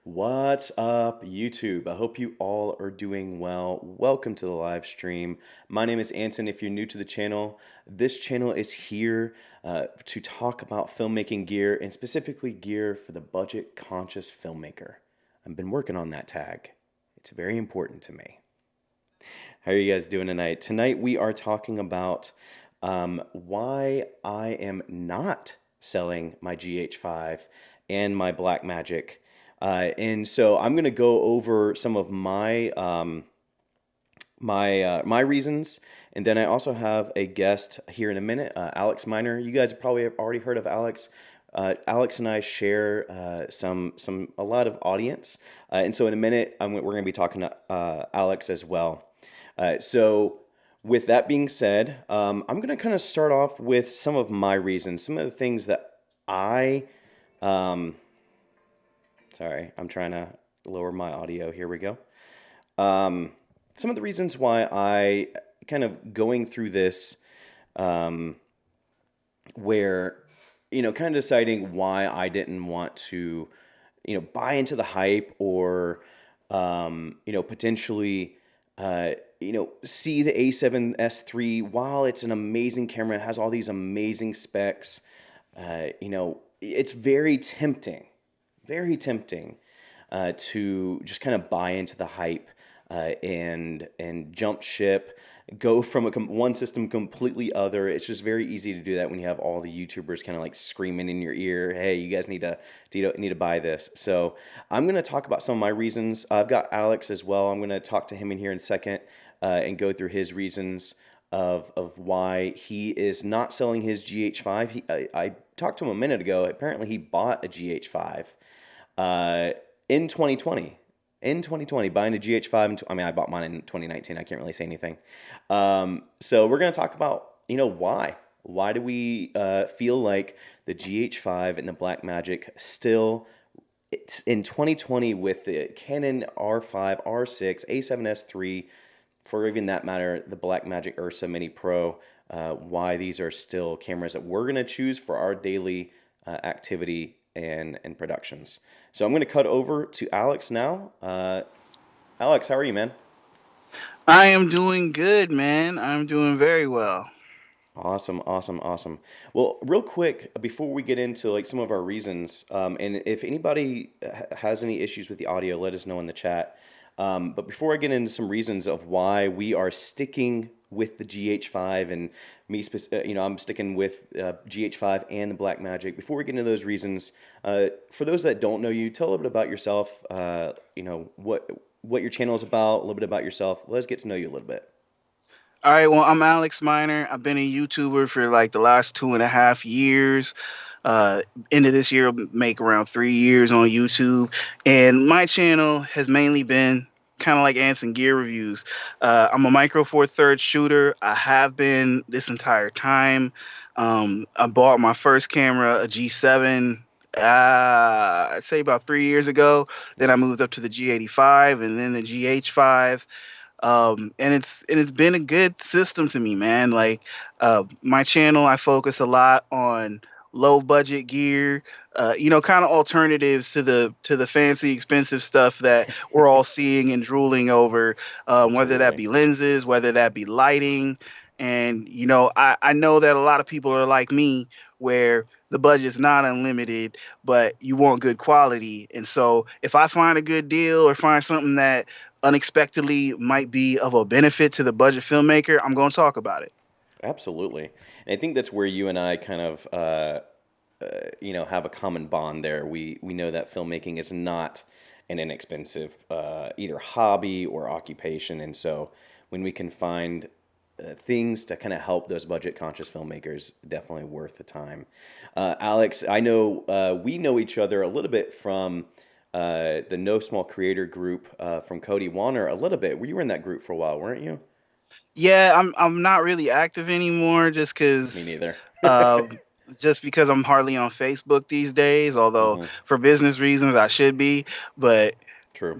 What's up, YouTube? I hope you all are doing well. Welcome to the live stream. My name is Anson. If you're new to the channel, this channel is here to talk about filmmaking gear and specifically gear for the budget-conscious filmmaker. I've been working on that tag. It's very important to me. How are you guys doing tonight? Tonight we are talking about why I am not selling my GH5 and my Blackmagic. And so I'm going to go over some of my my reasons, and then I also have a guest here in a minute, Alex Miner. You guys probably have already heard of Alex. Alex and I share a lot of audience, and so in a minute we're going to be talking to Alex as well. So with that being said, I'm going to kind of start off with some of my reasons, some of the things that I sorry, I'm trying to lower my audio. Here we go. Some of the reasons why I kind of going through this, where, kind of deciding why I didn't want to, buy into the hype or, potentially, see the A7S3, while it's an amazing camera, it has all these amazing specs, it's very tempting to just kind of buy into the hype and jump ship, go from one system completely other. It's just very easy to do that when you have all the YouTubers kind of like screaming in your ear, "Hey, you guys need to buy this." So I'm going to talk about some of my reasons. I've got Alex as well. I'm going to talk to him in here in a second and go through his reasons of why he is not selling his GH5. I talked to him a minute ago. Apparently, he bought a GH5 in 2020. In 2020, buying a GH5. I bought mine in 2019. I can't really say anything. So we're going to talk about, why. Why do we feel like the GH5 and the Blackmagic still, it's in 2020 with the Canon R5, R6, A7S3, for even that matter, the Blackmagic Ursa Mini Pro, why these are still cameras that we're going to choose for our daily activity and productions. So I'm going to cut over to Alex now. Alex, how are you, man? I am doing good, man. I'm doing very well. Awesome. Well, real quick, before we get into like some of our reasons, and if anybody has any issues with the audio, let us know in the chat. But before I get into some reasons of why we are sticking with the GH5 and I'm sticking with GH5 and the Blackmagic. Before we get into those reasons, for those that don't know you, tell a little bit about yourself. What your channel is about, a little bit about yourself. Let's get to know you a little bit. All right, well, I'm Alex Miner. I've been a YouTuber for like the last 2.5 years. Uh, End of this year, will make around 3 years on YouTube. And my channel has mainly been kind of like Anson Gear Reviews. I'm a Micro Four Thirds shooter. I have been this entire time. I bought my first camera, a G7, I'd say about 3 years ago. Then I Nice. moved up to the G85 and then the GH5. And it's been a good system to me, man. Like my channel, I focus a lot on low budget gear, kind of alternatives to the fancy expensive stuff that we're all seeing and drooling over, whether that Absolutely. be lenses, whether that be lighting. And I know that a lot of people are like me, where the budget's not unlimited, but you want good quality. And so if I find a good deal or find something that unexpectedly might be of a benefit to the budget filmmaker, I'm going to talk about it. Absolutely. And I think that's where you and I kind of, have a common bond there. We know that filmmaking is not an inexpensive either hobby or occupation. And so when we can find things to kind of help those budget conscious filmmakers, definitely worth the time. Alex, I know we know each other a little bit from the No Small Creator group from Cody Warner a little bit. You were in that group for a while, weren't you? Yeah, I'm not really active anymore Me because neither. uh, I'm hardly on Facebook these days. Although Hmm. for business reasons I should be, but True.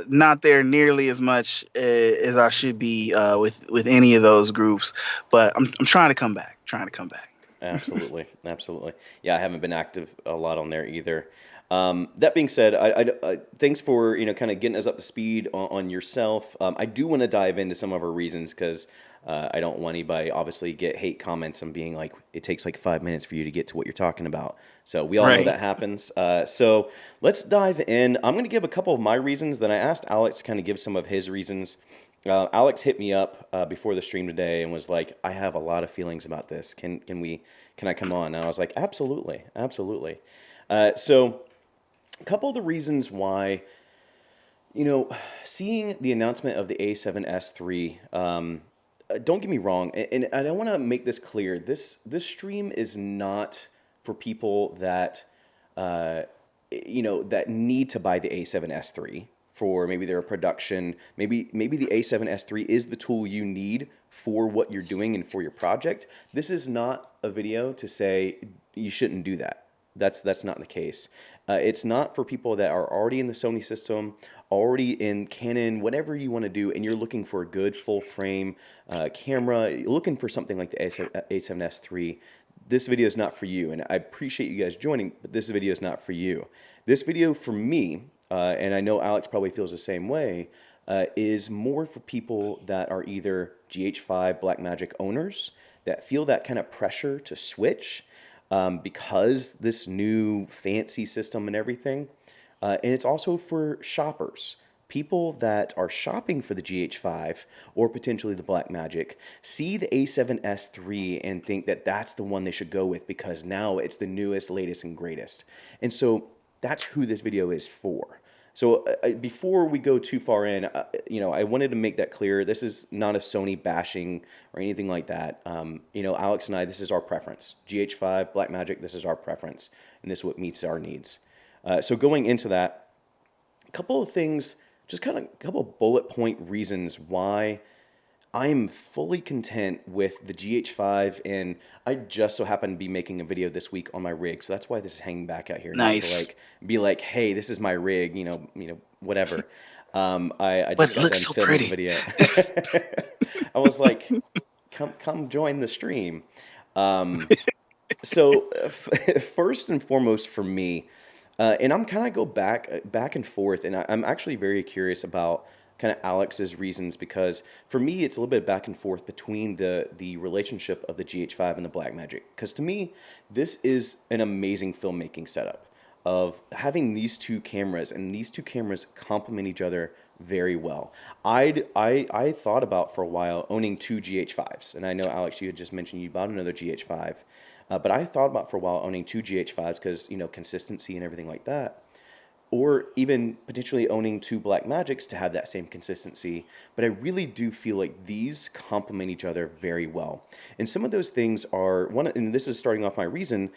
not there nearly as much as I should be with any of those groups. But I'm trying to come back. Trying to come back. Absolutely. Yeah, I haven't been active a lot on there either. That being said, thanks for kind of getting us up to speed on yourself. I do want to dive into some of our reasons because I don't want anybody obviously get hate comments and being like it takes like 5 minutes for you to get to what you're talking about. So we all know Right. that happens. So let's dive in. I'm going to give a couple of my reasons. Then I asked Alex to kind of give some of his reasons. Alex hit me up before the stream today and was like, "I have a lot of feelings about this. Can I come on?" And I was like, "Absolutely, absolutely." So a couple of the reasons why, seeing the announcement of the A7S3, don't get me wrong, and I want to make this clear. This stream is not for people that, uh, that need to buy the A7S3 for maybe their production. Maybe the A7S3 is the tool you need for what you're doing and for your project. This is not a video to say you shouldn't do that. That's not the case. It's not for people that are already in the Sony system, already in Canon, whatever you want to do, and you're looking for a good full frame camera, you're looking for something like the A7S III. This video is not for you, and I appreciate you guys joining, but this video is not for you. This video for me, and I know Alex probably feels the same way, is more for people that are either GH5 Blackmagic owners that feel that kind of pressure to switch because this new fancy system and everything. And it's also for shoppers. People that are shopping for the GH5 or potentially the Blackmagic see the A7S III and think that that's the one they should go with because now it's the newest, latest, and greatest. And so that's who this video is for. So before we go too far in, I wanted to make that clear. This is not a Sony bashing or anything like that. Alex and I, this is our preference. GH5, Blackmagic, this is our preference, and this is what meets our needs. So going into that, a couple of things, just kind of a couple of bullet point reasons why I'm fully content with the GH5, and I just so happen to be making a video this week on my rig, so that's why this is hanging back out here. Not to Nice. like be like, hey, this is my rig, whatever. I But just it got looks done so filming a pretty. video. I was like, come join the stream. Um, so first and foremost for me, and I'm kind of go back and forth, and I'm actually very curious about kind of Alex's reasons because for me it's a little bit back and forth between the relationship of the GH5 and the Blackmagic. Because to me, this is an amazing filmmaking setup of having these two cameras, and these two cameras complement each other very well. I thought about for a while owning two GH5s, and I know Alex, you had just mentioned you bought another GH5. But I thought about for a while owning two GH5s because, consistency and everything like that. Or even potentially owning two Blackmagics to have that same consistency. But I really do feel like these complement each other very well. And some of those things are, and this is starting off my reason,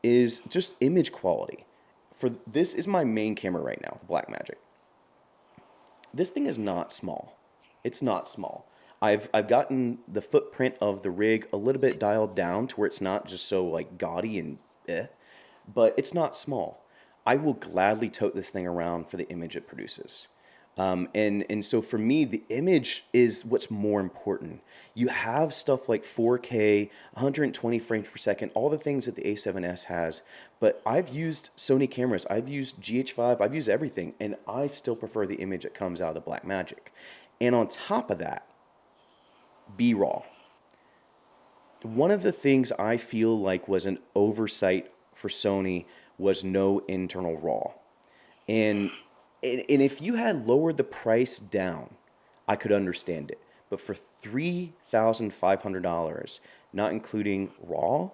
is just image quality. This is my main camera right now, the Blackmagic. This thing is not small. It's not small. I've gotten the footprint of the rig a little bit dialed down to where it's not just so like gaudy and but it's not small. I will gladly tote this thing around for the image it produces. And so for me, the image is what's more important. You have stuff like 4K, 120 frames per second, all the things that the A7S has. But I've used Sony cameras, I've used GH5, I've used everything, and I still prefer the image that comes out of the Blackmagic. And on top of that, B-roll. One of the things I feel like was an oversight for Sony was no internal RAW. And and if you had lowered the price down, I could understand it. But for $3,500, not including RAW,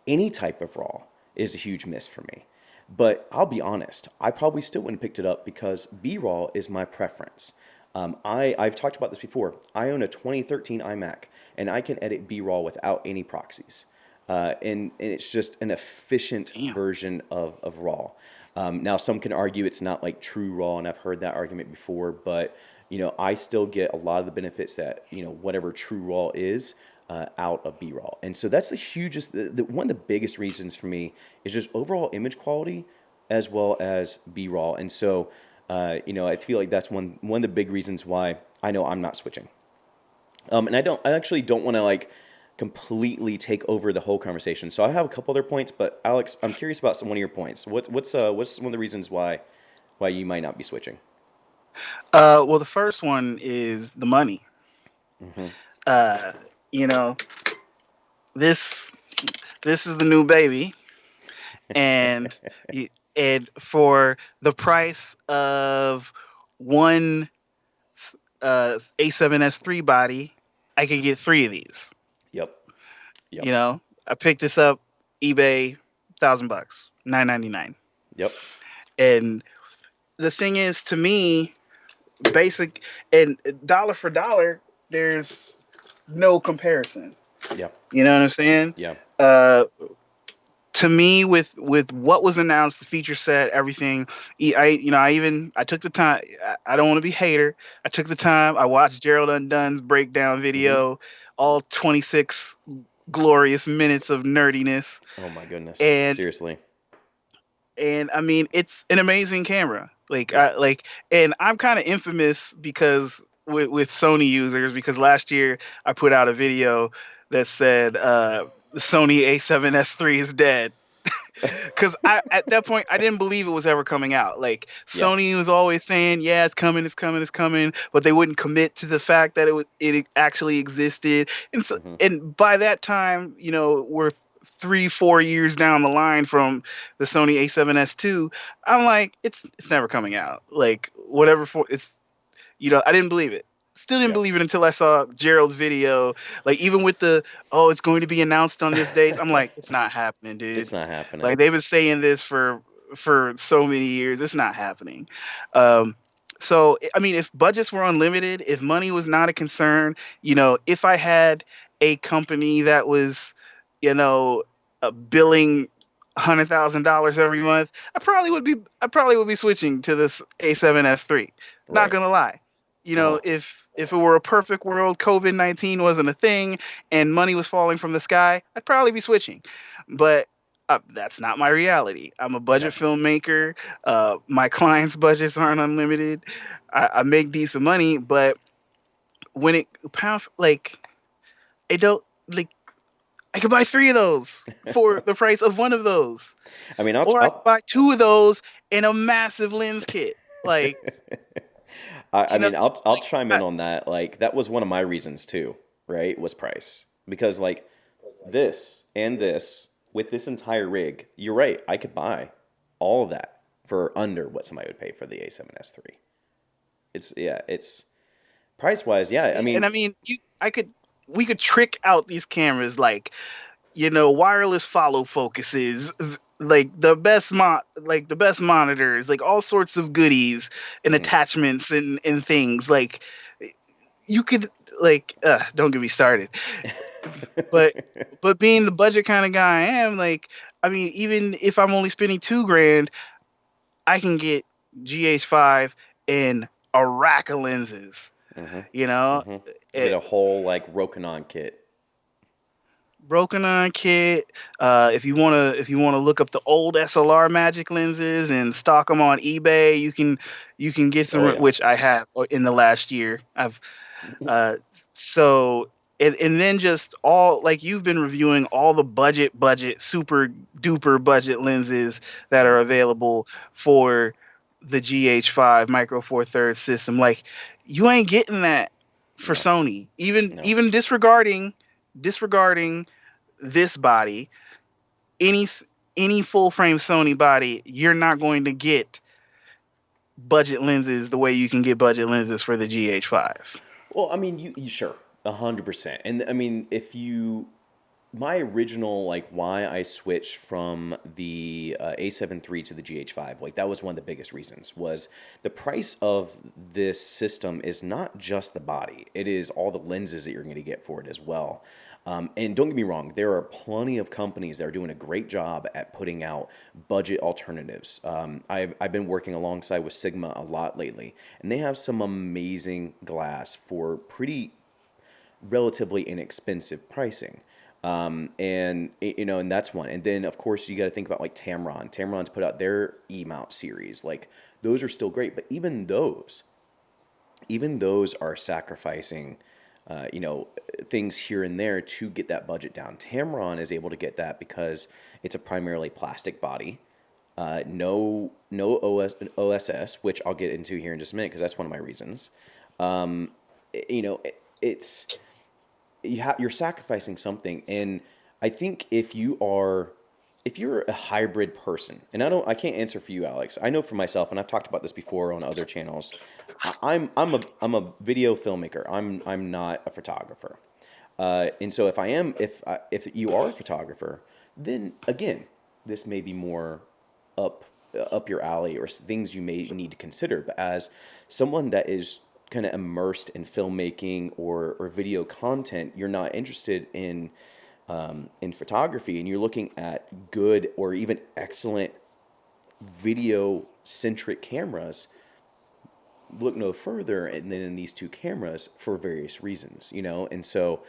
any type of RAW is a huge miss for me. But I'll be honest, I probably still wouldn't have picked it up because B-raw is my preference. I've talked about this before. I own a 2013 iMac, and I can edit B-raw without any proxies. And it's just an efficient Damn. version of RAW. Now, some can argue it's not like true RAW, and I've heard that argument before, but I still get a lot of the benefits that whatever true RAW is out of B-raw. And so that's the hugest, one of the biggest reasons for me is just overall image quality as well as B-raw. And so, I feel like that's one of the big reasons why I know I'm not switching. And I actually don't want to like completely take over the whole conversation. So I have a couple other points, but Alex, I'm curious about one of your points. What's one of the reasons why you might not be switching? Well, the first one is the money. Hmm. Uh, you know, this this is the new baby, and and for the price of one A7S3 body, I can get three of these. Yep. Yep. I picked this up eBay, $1,000, 9.99. Yep. And the thing is, to me, basic and dollar for dollar, there's no comparison. Yep. You know what I'm saying? Yep. Uh, to me, with what was announced, the feature set, everything, I took the time. I don't want to be hater. I took the time. I watched Gerald Undun's breakdown Hmm. video, all 26 glorious minutes of nerdiness, Oh my goodness. and Seriously. I mean, it's an amazing camera. Yep. And I'm kind of infamous because with Sony users, because last year I put out a video that said the Sony A7S3 is dead. Because I at that point I didn't believe it was ever coming out. Like Yeah. Sony was always saying, yeah, it's coming, it's coming, it's coming, but they wouldn't commit to the fact that it actually existed. And so, Hmm. and by that time, we're 3-4 years down the line from the Sony A7S2. I'm like, it's never coming out. Like whatever for it's I didn't believe it. Still didn't Yep. believe it until I saw Gerald's video. Like even with the it's going to be announced on this date. I'm like, it's not happening, It's dude. not happening. Like they've been saying this for so many years. It's not happening. Um, so I mean, if budgets were unlimited, if money was not a concern, if I had a company that was, you know, billing $100,000 every month, I probably would be switching to this A7S3. Not Right. gonna lie. Well, If it were a perfect world, COVID-19 wasn't a thing, and money was falling from the sky, I'd probably be switching. But that's not my reality. I'm a budget yep. filmmaker. My clients' budgets aren't unlimited. I make decent money, but when it pound like I don't like I could buy three of those for the price of one of those, I mean, or I could buy two of those in a massive lens kit. Like I you know, mean, I'll like chime in on that. Like that was one of my reasons too, right? Was price. Because like this and this with this entire rig, you're right, I could buy all of that for under what somebody would pay for the A7S3. It's price wise, yeah. I and mean, I mean, we could trick out these cameras like wireless follow focuses, like the best monitors, like all sorts of goodies and mhm. attachments and things. Like you could don't get me started. But being the budget kind of guy I am, like I mean, even if I'm only spending 2 grand, I can get GH5 and a rack of lenses. Mhm. You know, Mhm. Get it, a whole like Rokinon kit. broken on kit. If you wanna look up the old SLR magic lenses and stock them on eBay, you can get Oh some, yeah. which I have in the last year. I've uh so and then just all like you've been reviewing all the budget super duper budget lenses that are Yep. available for the GH5 Micro Four Thirds system. Like you ain't getting that for No. Sony. Even No. even disregarding this body, any any full frame Sony body, you're not going to get budget lenses the way you can get budget lenses for the GH5. Well, I mean, you sure 100%. And I mean, if you my original like why I switched from the A7 III to the GH5, like that was one of the biggest reasons was the price of this system is not just the body; it is all the lenses that you're going to get for it as well. And don't get me wrong, there are plenty of companies that are doing a great job at putting out budget alternatives. I've been working alongside with Sigma a lot lately, and they have some amazing glass for pretty relatively inexpensive pricing. And that's one. And then of course you got to think about like Tamron. Tamron's put out their E mount series. Like those are still great, but even those are sacrificing you know, things here and there to get that budget down. Tamron is able to get that because it's a primarily plastic body. No OSS, which I'll get into here in just a minute because that's one of my reasons. You know, it's you're sacrificing something, and I think if you're a hybrid person, and I can't answer for you, Alex. I know for myself, and I've talked about this before on other channels. I'm a video filmmaker. I'm not a photographer. And so if you are a photographer, then again, this may be more up up your alley or things you may need to consider. But as someone that is kind of immersed in filmmaking or video content, you're not interested in photography, and you're looking at good or even excellent video centric cameras, look no further than in these two cameras for various reasons, you know. And so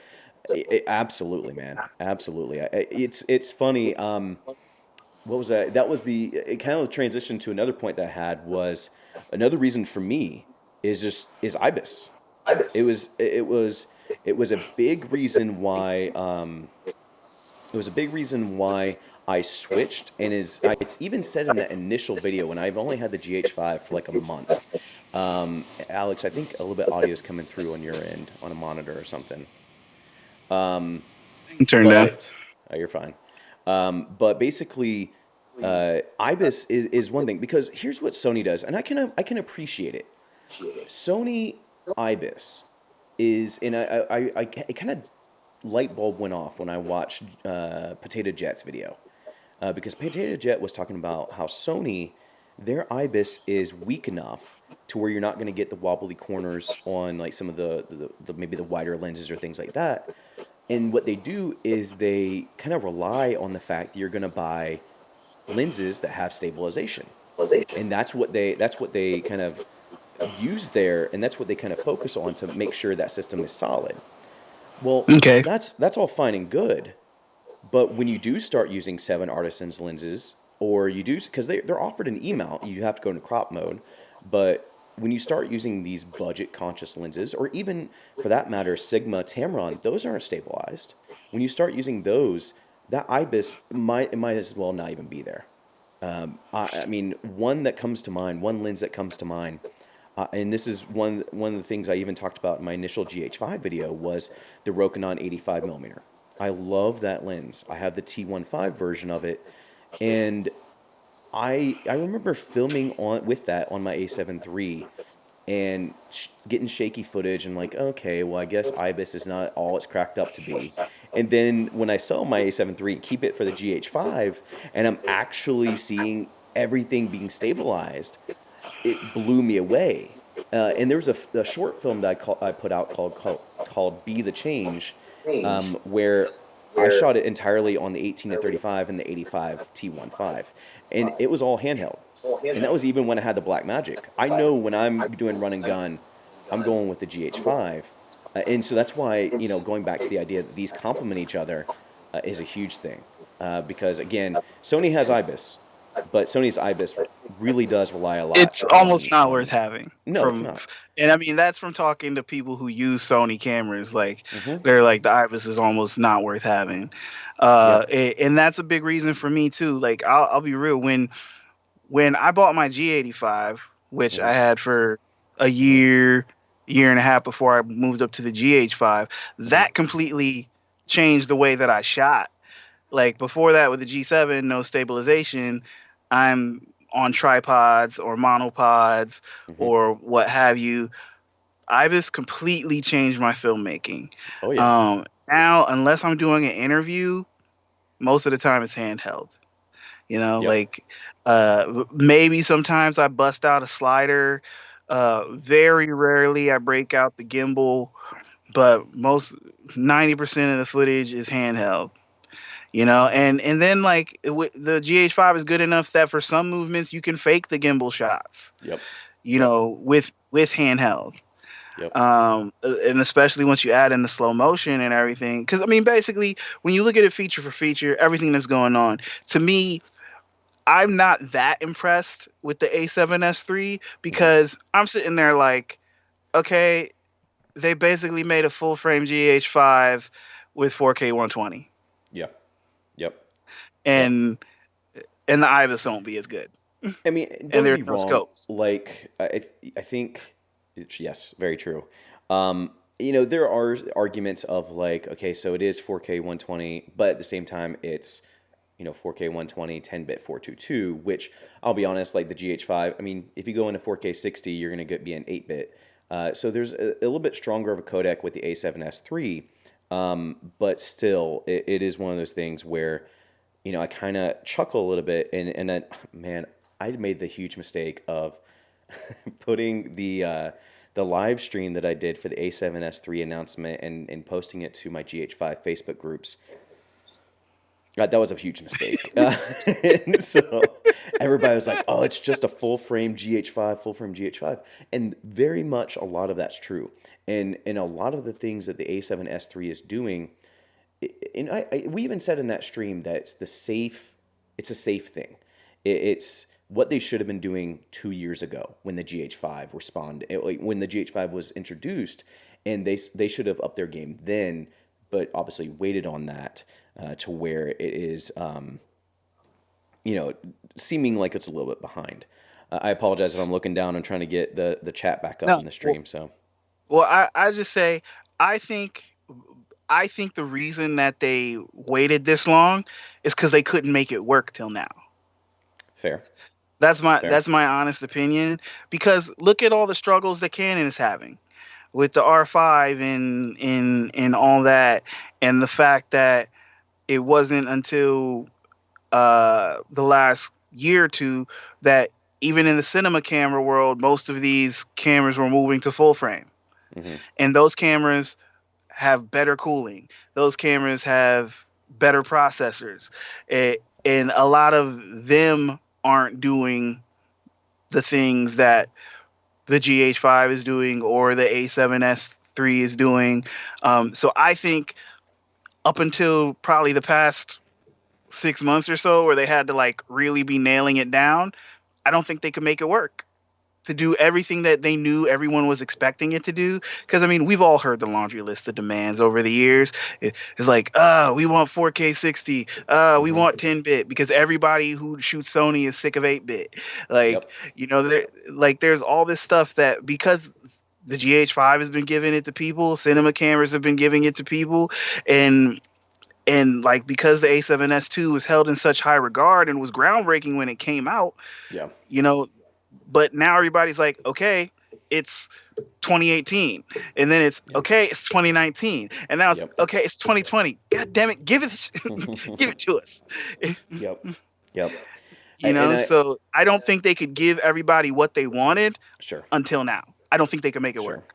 absolutely, man, absolutely. It's funny. What was that? That was the it kind of transitioned to another point that I had was another reason for me is IBIS. It was it was it was a big reason why it was a big reason why I switched, and it's even said in that initial video when I've only had the GH5 for like a month. Alex, I think a little bit audio is coming through on your end on a monitor or something. Um, Turn down. but you're fine. But basically, IBIS is one thing because here's what Sony does, and I can appreciate it. Sony IBIS is, and it kind of light bulb went off when I watched Potato Jet's video, because Potato Jet was talking about how Sony, their IBIS is weak enough to where you're not going to get the wobbly corners on like some of the maybe the wider lenses or things like that. And what they do is they kind of rely on the fact that you're going to buy lenses that have stabilization, and that's what they kind of use there, and that's what they kind of focus on to make sure that system is solid. Well, Okay. that's all fine and good, but when you do start using Seven Artisans lenses, or you do because they're offered an E mount, you have to go into crop mode, but when you start using these budget conscious lenses, or even for that matter, Sigma Tamron, those aren't stabilized. When you start using those, that IBIS might as well not even be there. I mean, one lens that comes to mind, and this is one of the things I even talked about in my initial GH5 video was the Rokinon 85 millimeter. I love that lens. I have the T15 version of it, and I remember filming on with that on my A7 III and getting shaky footage and like, okay, well, I guess IBIS is not all it's cracked up to be. And then when I sell my A7 III, keep it for the GH5, and I'm actually seeing everything being stabilized, it blew me away. And there was a short film that I put out called Be the Change, where I shot it entirely on the 18 to 35 and the 85 T15, and it was all handheld. And that was even when I had the Black Magic. I know when I'm doing run and gun, I'm going with the GH5, and so that's why, you know, going back to the idea that these complement each other is a huge thing, because again, Sony has IBIS, but Sony's IBIS really does rely a lot It's almost not worth on. having No, it's from, not. and I mean that's from talking to people who use Sony cameras. Like Hmm. they're like the IBIS is almost not worth having, Yep. and that's a big reason for me too. Like I'll be real, when I bought my G85, which Hmm. I had for a year and a half before I moved up to the GH5, Hmm. that completely changed the way that I shot. Like before that with the G7, no stabilization, I'm on tripods or monopods Hmm. or what have you. Ibis completely changed my filmmaking. Oh yeah. Now, unless I'm doing an interview, most of the time it's handheld. You know, Yep. like maybe sometimes I bust out a slider. Very rarely I break out the gimbal, but most 90% of the footage is handheld. You know, and then like the GH5 is good enough that for some movements you can fake the gimbal shots. Yep. You know, with handheld. Yep. And especially once you add in the slow motion and everything, because I mean, basically, when you look at it feature for feature, everything that's going on, to me, I'm not that impressed with the A7S III Hmm. because I'm sitting there like, okay, they basically made a full frame GH5 with 4K 120, Yeah. Yep. Yep. and the IBIS won't be as good, I mean, and don't get there's me no wrong. scopes. Like, I think, yes, very true. There are arguments of like, okay, so it is 4K 120, but at the same time, it's 4K 120, 10-bit 422, which I'll be honest, like the GH5. I mean, if you go into 4K 60, you're gonna be an 8-bit. So there's a little bit stronger of a codec with the A7S3, but still, it is one of those things where I kind of chuckle a little bit, and then, man, I made the huge mistake of putting the live stream that I did for the A7S3 announcement and posting it to my GH5 Facebook groups. That was a huge mistake. And so everybody was like, "Oh, it's just a full frame GH5, full frame GH5," and very much a lot of that's true. And a lot of the things that the A7S3 is doing, and we even said in that stream that it's a safe thing. It's what they should have been doing 2 years ago when the GH5 when the GH5 was introduced, and they should have upped their game then, but obviously waited on that to where it is, seeming like it's a little bit behind. I apologize if I'm looking down and trying to get the chat back up No, in the well, stream. So I just say I think I think the reason that they waited this long is because they couldn't make it work till now. fair, fair. That's my honest opinion. Because look at all the struggles that Canon is having with the R5 and all that, and the fact that it wasn't until the last year or two that even in the cinema camera world, most of these cameras were moving to full frame, Hmm. and those cameras have better cooling. Those cameras have better processors, and a lot of them aren't doing the things that the GH5 is doing or the A7S3 is doing. So I think up until probably the past 6 months or so, where they had to like really be nailing it down, I don't think they could make it work to do everything that they knew everyone was expecting it to do. Because I mean, we've all heard the laundry list of demands over the years. It's like, we want 4K 60, we Hmm. want 10-bit, because everybody who shoots Sony is sick of 8-bit. Like, Yep. there's all this stuff that because the GH5 has been giving it to people, cinema cameras have been giving it to people, and like because the A7S2 was held in such high regard and was groundbreaking when it came out, Yeah. you know, but now everybody's like, okay, it's 2018, and then it's Yep. okay, it's 2019, and now it's Yep. okay, it's 2020. God damn it, give it, give it to us. Yep. Yep. And I So I don't think they could give everybody what they wanted sure. until now. I don't think they can make it Sure. work.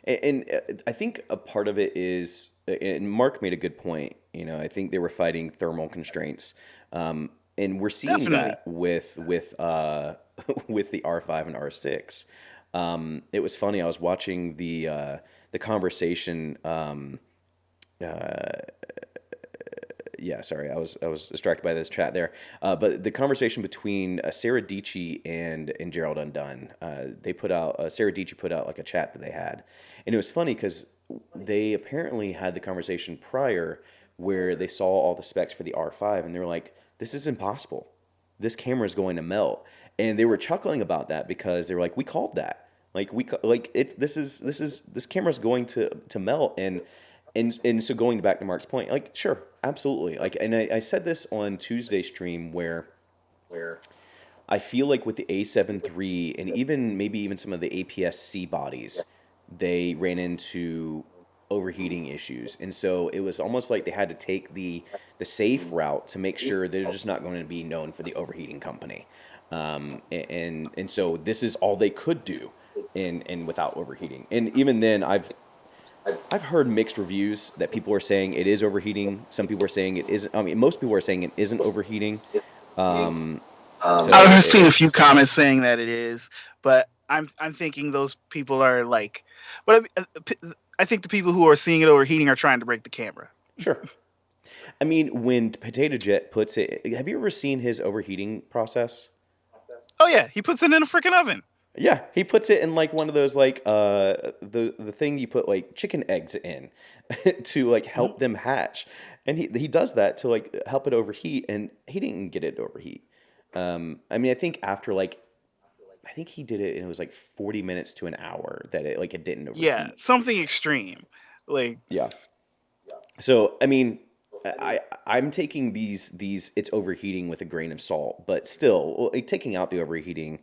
And I think a part of it is, and Mark made a good point. I think they were fighting thermal constraints, and we're seeing Definitely. that with with the R5 and R6. It was funny. I was watching the conversation. Yeah, sorry, I was distracted by this chat there. But the conversation between Sarah Dietschy and Gerald Undone, they put out Sarah Dietschy put out like a chat that they had, and it was funny because they apparently had the conversation prior where they saw all the specs for the R5 and they were like, "This is impossible. This camera is going to melt," and they were chuckling about that because they were like, "We called that. Like it's this camera's going to melt." And so going back to Mark's point, like sure, absolutely. Like, and I said this on Tuesday's stream where I feel like with the A7 III and even maybe even some of the APS-C bodies, they ran into overheating issues, and so it was almost like they had to take the safe route to make sure they're just not going to be known for the overheating company, and so this is all they could do, and without overheating. And even then, I've heard mixed reviews that people are saying it is overheating. Some people are saying it isn't. I mean, most people are saying it isn't overheating. Um, so I've seen a few it's comments saying that it is, but I'm thinking those people are like, but I think the people who are seeing it overheating are trying to break the camera. sure. I mean, when Potato Jet puts it, have you ever seen his overheating process? Oh yeah, he puts it in a freaking oven. Yeah, he puts it in like one of those like the thing you put like chicken eggs in to like Mhm. help them hatch. And he does that to like help it overheat, and he didn't get it to overheat. I mean, I think after like I think he did it and it was like 40 minutes to an hour that it didn't Yeah, overheat. something extreme. Like, Yeah. So, I mean, I'm taking these it's overheating with a grain of salt, but still, well, like, taking out the overheating,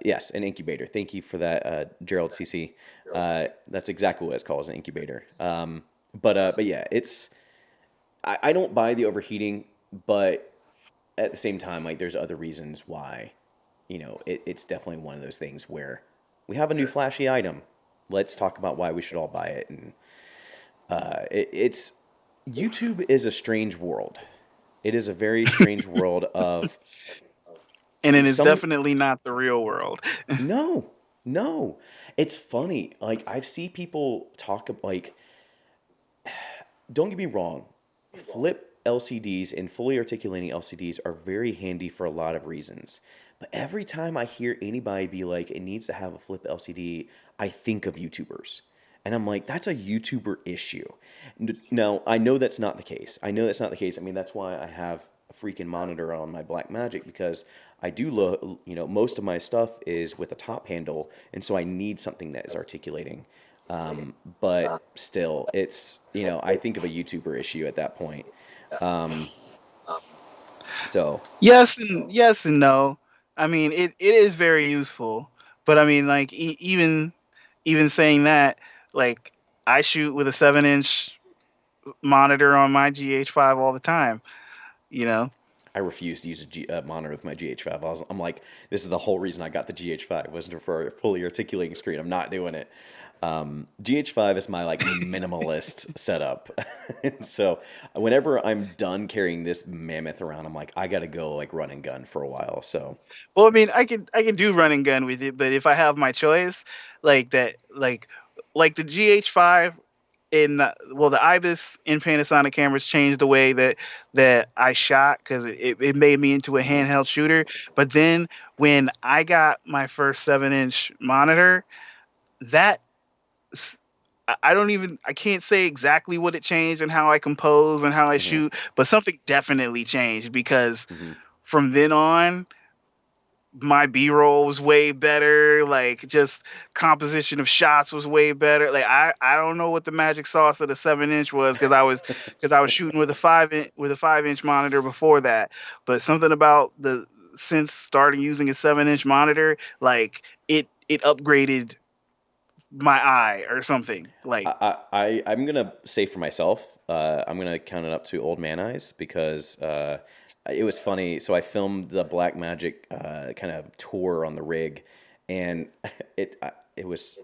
yes, an incubator. Thank you for that, Gerald CC. That's exactly what it's called, is an incubator. But yeah, I don't buy the overheating, but at the same time, like there's other reasons why, it's definitely one of those things where we have a new flashy item. Let's talk about why we should all buy it, and it's YouTube is a strange world. It is a very strange world of and it is some. definitely not the real world. No, no. It's funny. Like I see people talk like. Don't get me wrong. Flip LCDs and fully articulating LCDs are very handy for a lot of reasons. But every time I hear anybody be like, it needs to have a flip LCD, I think of YouTubers. And I'm like, that's a YouTuber issue. Now, I know that's not the case. I know that's not the case. I mean, that's why I have a freaking monitor on my Blackmagic, because I do look, most of my stuff is with a top handle. And so I need something that is articulating. But still, I think of a YouTuber issue at that point. Um, so, Yes and no. I mean, it is very useful, but I mean, like even saying that, like I shoot with a 7-inch monitor on my GH5 all the time. You know. I refuse to use a monitor with my GH5. I'm like, this is the whole reason I got the GH5, wasn't for a fully articulating screen. I'm not doing it. GH5 is my like minimalist setup. And so whenever I'm done carrying this mammoth around, I'm like, I gotta go like run and gun for a while. So Well, I mean, I can do run and gun with it, but if I have my choice, like that, like the GH5 in the IBIS in Panasonic cameras changed the way that I shot because it made me into a mhm, handheld shooter. But then when I got my first 7-inch monitor, that I don't even I can't say exactly what it changed and how I compose and how I mhm, shoot, but something definitely changed because mhm, from then on my B-roll was way better. Like just composition of shots was way better. Like I don't know what the magic sauce of the 7-inch was because I was shooting with a 5-inch monitor before that. But something about the since starting using a 7-inch monitor, like it upgraded my eye or something. Like I'm gonna say for myself, I'm gonna count it up to old man eyes, because it was funny. So I filmed the Black Magic kind of tour on the rig, and it was.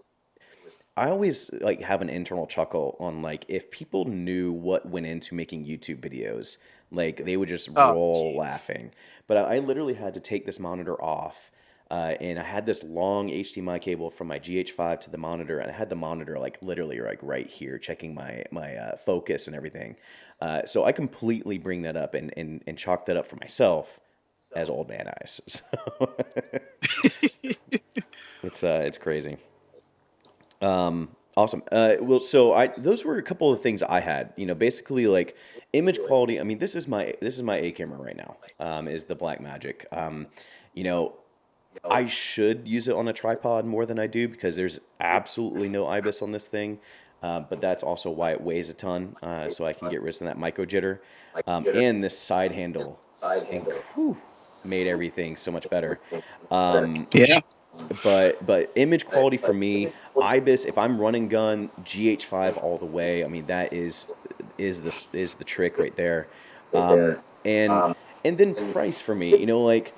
I always like have an internal chuckle on like if people knew what went into making YouTube videos, like they would just oh roll jeez. laughing. But I literally had to take this monitor off, and I had this long HDMI cable from my GH5 to the monitor, and I had the monitor like literally like right here, checking my focus and everything. So I completely bring that up and chalk that up for myself as old man eyes. So it's crazy. Awesome. Well, so I those were a couple of things I had. Basically like image quality. I mean, this is my A camera right now. Is the Black Magic. You know, I should use it on a tripod more than I do, because there's absolutely no IBIS on this thing. But that's also why it weighs a ton, so I can get rid of that micro jitter. And this side handle, and whew, made everything so much better. Um, Yeah. but image quality for me, IBIS. If I'm running gun, GH5 all the way. I mean, that is the trick right there. Um, and and then price for me. Like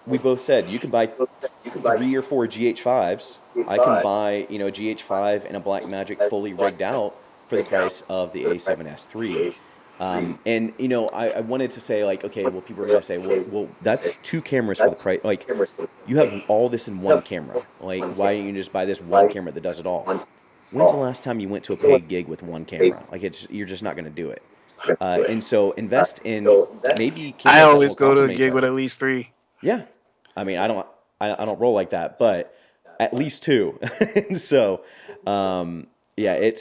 we both said, you can buy 3 or 4 GH5s. I can buy GH5 and a Blackmagic fully rigged out for the price of the A7S3. And I wanted to say like, okay, well, people are gonna say, well, that's 2 cameras for the price. Like, you have all this in one camera. Like, why don't you just buy this one camera that does it all? When's the last time you went to a paid gig with one camera? Like, you're just not gonna do it. And so invest in maybe I cameras that always will go to a complement each gig with other. at least three. Yeah, I mean, I don't roll like that, but at least two. And so, yeah,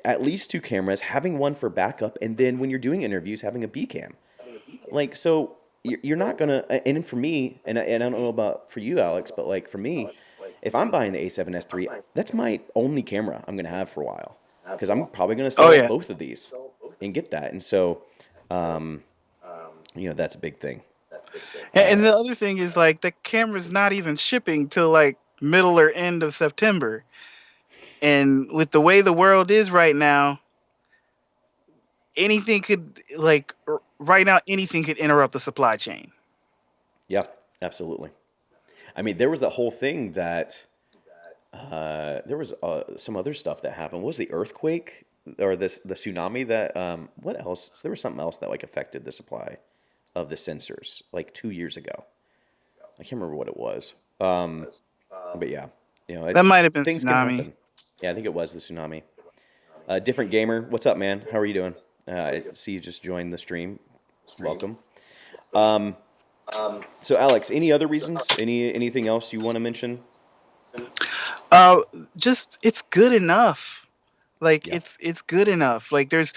at least two cameras, having one for backup, and then when you're doing interviews, having a B cam. Like, so you're not gonna, and for me, and I don't know about for you, Alex, but like for me, if I'm buying the A7S III, that's my only camera I'm gonna have for a while because I'm probably gonna Oh sell yeah. both of these and get that. And so, um, that's a big thing. And the other thing is like the camera's not even shipping till like middle or end of September. And with the way the world is right now, anything could right now anything could interrupt the supply chain. Yeah, absolutely. I mean, there was that whole thing that there was some other stuff that happened. What was the earthquake or the tsunami that what else? There was something else that like affected the supply of the sensors like 2 years ago. I can't remember what it was. But yeah, That it's might have been things can tsunami. happen. Yeah, I think it was the tsunami. Different gamer, what's up, man? How are you doing? I see you just joined the stream. Welcome. Um, so Alex, any other reasons? Anything else you want to mention? Uh, just it's good enough. Like Yeah. it's good enough. Like there's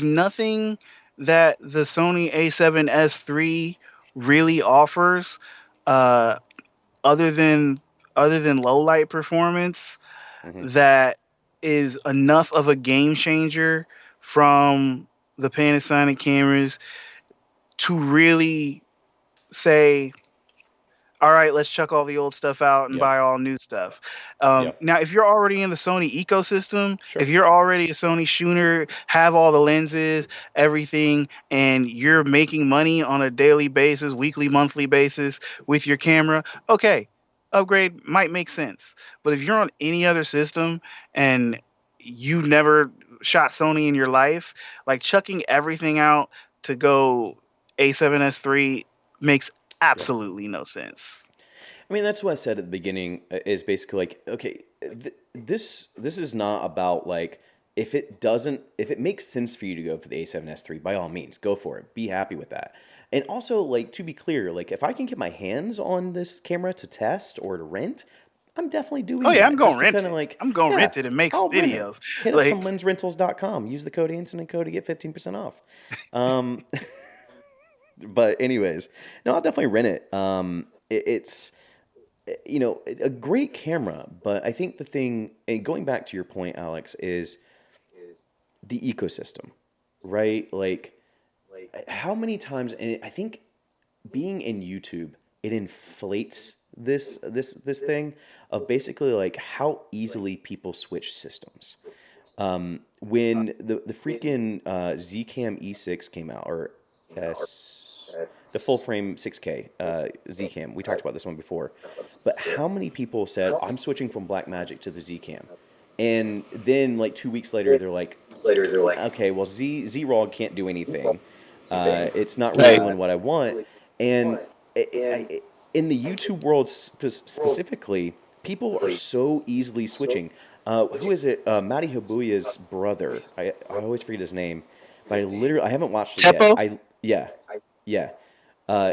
nothing that the Sony A7S III really offers, uh, other than low light performance Hmm. that is enough of a game changer from the Panasonic cameras to really say, all right, let's chuck all the old stuff out and Yep. buy all new stuff. Yep. Now, if you're already in the Sony ecosystem, Sure. if you're already a Sony shooter, have all the lenses, everything, and you're making money on a daily basis, weekly, monthly basis with your camera, okay, upgrade might make sense. But if you're on any other system and you never shot Sony in your life, like chucking everything out to go A7S III makes Yep. absolutely no sense. I mean, that's what I said at the beginning is basically like, okay, this is not about like if it makes sense for you to go for the A7S III, by all means, go for it. Be happy with that. And also, like to be clear, like if I can get my hands on this camera to test or to rent, I'm definitely Oh doing yeah, I'm that gonna just to rent kind of it. like, I'm gonna yeah, rent it and make some I'll rent it. videos. Hit up some Like, lensrentals.com. Use the code Anson and code to get 15% off. Um, but anyways, no, I'll definitely rent it. It's a great camera, but I think the thing, and going back to your point, Alex, is the ecosystem, right? Like, how many times, and I think being in YouTube, it inflates this thing of basically like how easily people switch systems. When the freaking Zcam E6 came out, or S, the full frame 6K Zcam, we talked about this one before, but how many people said I'm switching from Blackmagic to the Zcam, and then like 2 weeks later they're like, okay, well Z-Rog can't do anything. It's not really hey, doing what I want, and in the YouTube world specifically, people are so easily switching. Who is it? Matty Habuya's brother. I always forget his name, but I haven't watched it yet. Teppo. Yeah.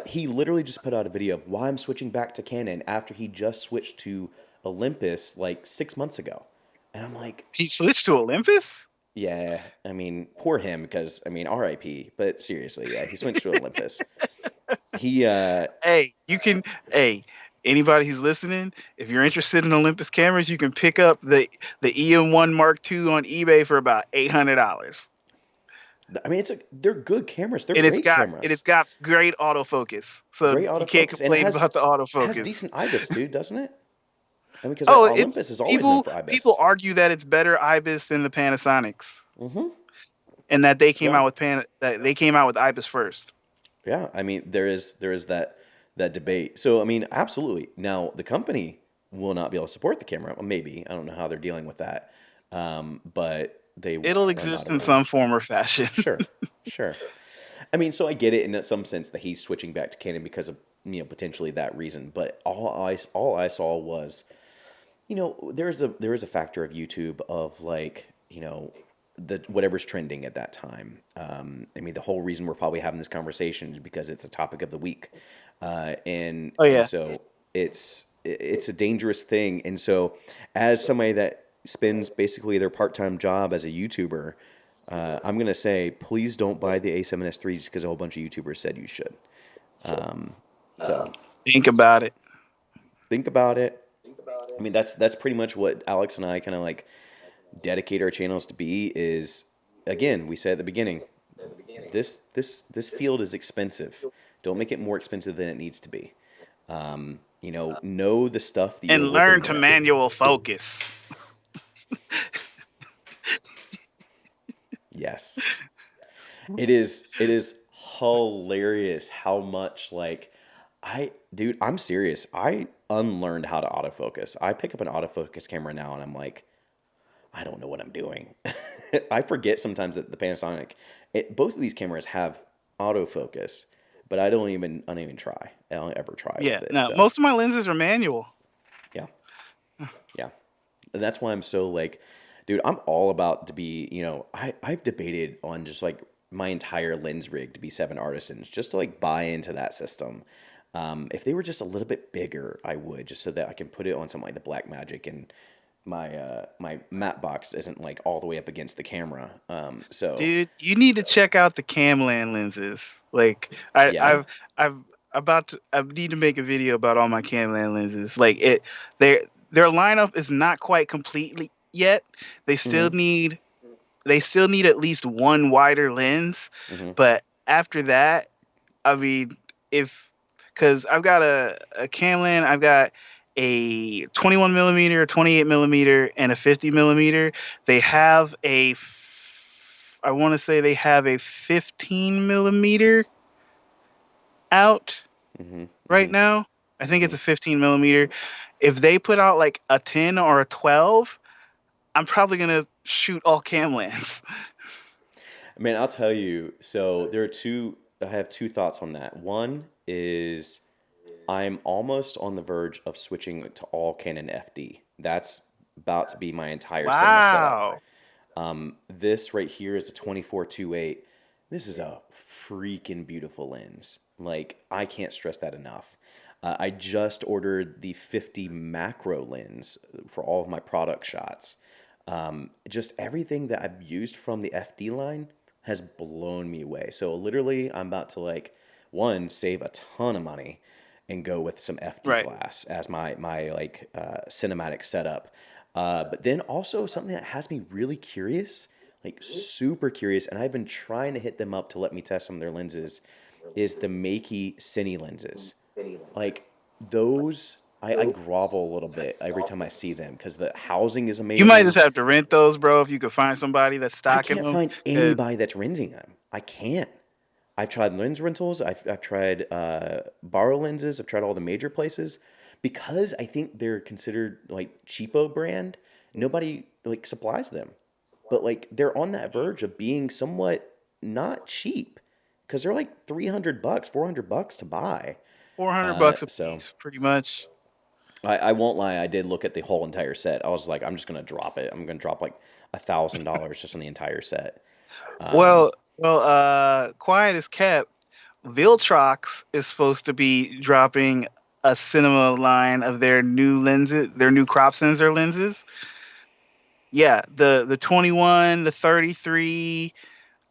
He literally just put out a video of why I'm switching back to Canon after he just switched to Olympus like 6 months ago, and I'm like, He switched to Olympus. yeah. I mean, poor him because I mean, R.I.P. But seriously, yeah, he switched to Olympus. He Hey, you can. Hey, anybody who's listening, if you're interested in Olympus cameras, you can pick up the EM1 Mark II on eBay for about $800, I mean, they're good cameras. They're and great cameras. it's got great autofocus, so Great you can't autofocus, and complain about the it has autofocus. decent IBIS too, doesn't it? I mean, because Oh, it's Olympus is always known for people IBIS. argue that it's better IBIS than the Panasonics, Mm-hmm. and that they came Yeah. out with IBIS first. Yeah. I mean, there is that debate. So I mean, absolutely. Now the company will not be able to support the camera. Well, maybe I don't know how they're dealing with that, but they It'll are not exist in around. some form or fashion. Sure. Sure. I mean, so I get it in some sense that he's switching back to Canon because of potentially that reason. But all I saw was there is a factor of YouTube of like the whatever's trending at that time. I mean, the whole reason we're probably having this conversation is because it's a topic of the week, and Oh and yeah. so it's a dangerous thing. And so, as somebody that spends basically their part-time job as a YouTuber, I'm gonna say, please don't buy the A7S III just because a whole bunch of YouTubers said you should. Um, so Think about it. think about it. I mean, that's pretty much what Alex and I kind of like dedicate our channels to be. Is again, we said at the beginning, this field is expensive. Don't make it more expensive than it needs to be. Know the stuff that you're And working learn to with. manual focus. Yes. It is hilarious how much like dude, I'm serious. I unlearned how to autofocus. I pick up an autofocus camera now and I'm like, I don't know what I'm doing. I forget sometimes that the Panasonic, both of these cameras have autofocus, but I don't even try. I don't ever try Yeah. with it. No, So most of my lenses are manual. yeah, yeah. And that's why I'm so like, dude, I'm all about to be, I've debated on just like my entire lens rig to be seven artisans just to like buy into that system. If they were just a little bit bigger, I would, just so that I can put it on something like the Black Magic and my matte box isn't like all the way up against the camera. So Dude, you need to check out the Camland lenses. Like yeah. I've I need to make a video about all my Camland lenses. Like their their lineup is not quite completely yet. They still Hmm. need they still need at least one wider lens, Hmm. but after that, I mean, if because I've got a Camland, I've got a 21 millimeter, 28 millimeter, and a 50 millimeter. They have I want to say they have a 15 millimeter out Hmm. right Hmm. now. I think Hmm. it's a 15 millimeter. If they put out like a 10 or a 12, I'm probably gonna shoot all Camlands. I mean, I'll tell you. So there are two. I have two thoughts on that. One is I'm almost on the verge of switching to all Canon FD. That's about to be my entire cinema setup. Wow. This right here is a 24-28. This is a freaking beautiful lens. Like, I can't stress that enough. I just ordered the 50 macro lens for all of my product shots. Just everything that I've used from the FD line has blown me away. So literally, I'm about to like one save a ton of money and go with some FD Right. glass as my like cinematic setup. But then also something that has me really curious, like super curious, and I've been trying to hit them up to let me test some of their lenses, is the Makey Cine lenses. Like those, I grovel a little bit every time I see them because the housing is You might just amazing. have to rent those, bro, if you could find somebody that's I stocking can't them. find Cause anybody that's renting them. I can't. I've tried lens rentals. I've tried borrow lenses. I've tried all the major places because I think they're considered like cheapo brand. Nobody like supplies them, but like they're on that verge of being somewhat not cheap because they're like $300, $400 to buy. 400 bucks a So piece, pretty much. I won't lie. I did look at the whole entire set. I was like, I'm just gonna drop it. I'm gonna drop like $1,000 just on the entire set. Um, Quiet as kept. Viltrox is supposed to be dropping a cinema line of their new lenses, their new crop sensor lenses. Yeah, the 21, the 33.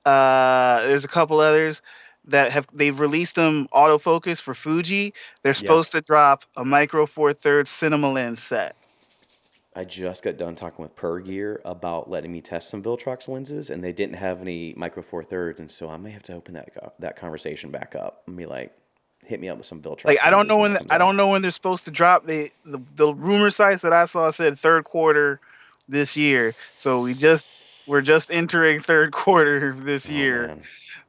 There's a couple others that they've released them autofocus for Fuji. They're yeah. supposed to drop a micro four thirds cinema lens set. I just got done talking with Per Gear about letting me test some Viltrox lenses, and they didn't have any Micro Four Thirds, and so I may have to open that conversation back up and be like, hit me up with some Like Viltrox lenses when that comes I out. don't know when they're supposed to drop. The rumor sites that I saw said third quarter this year. So we're just entering third quarter this Oh year. man,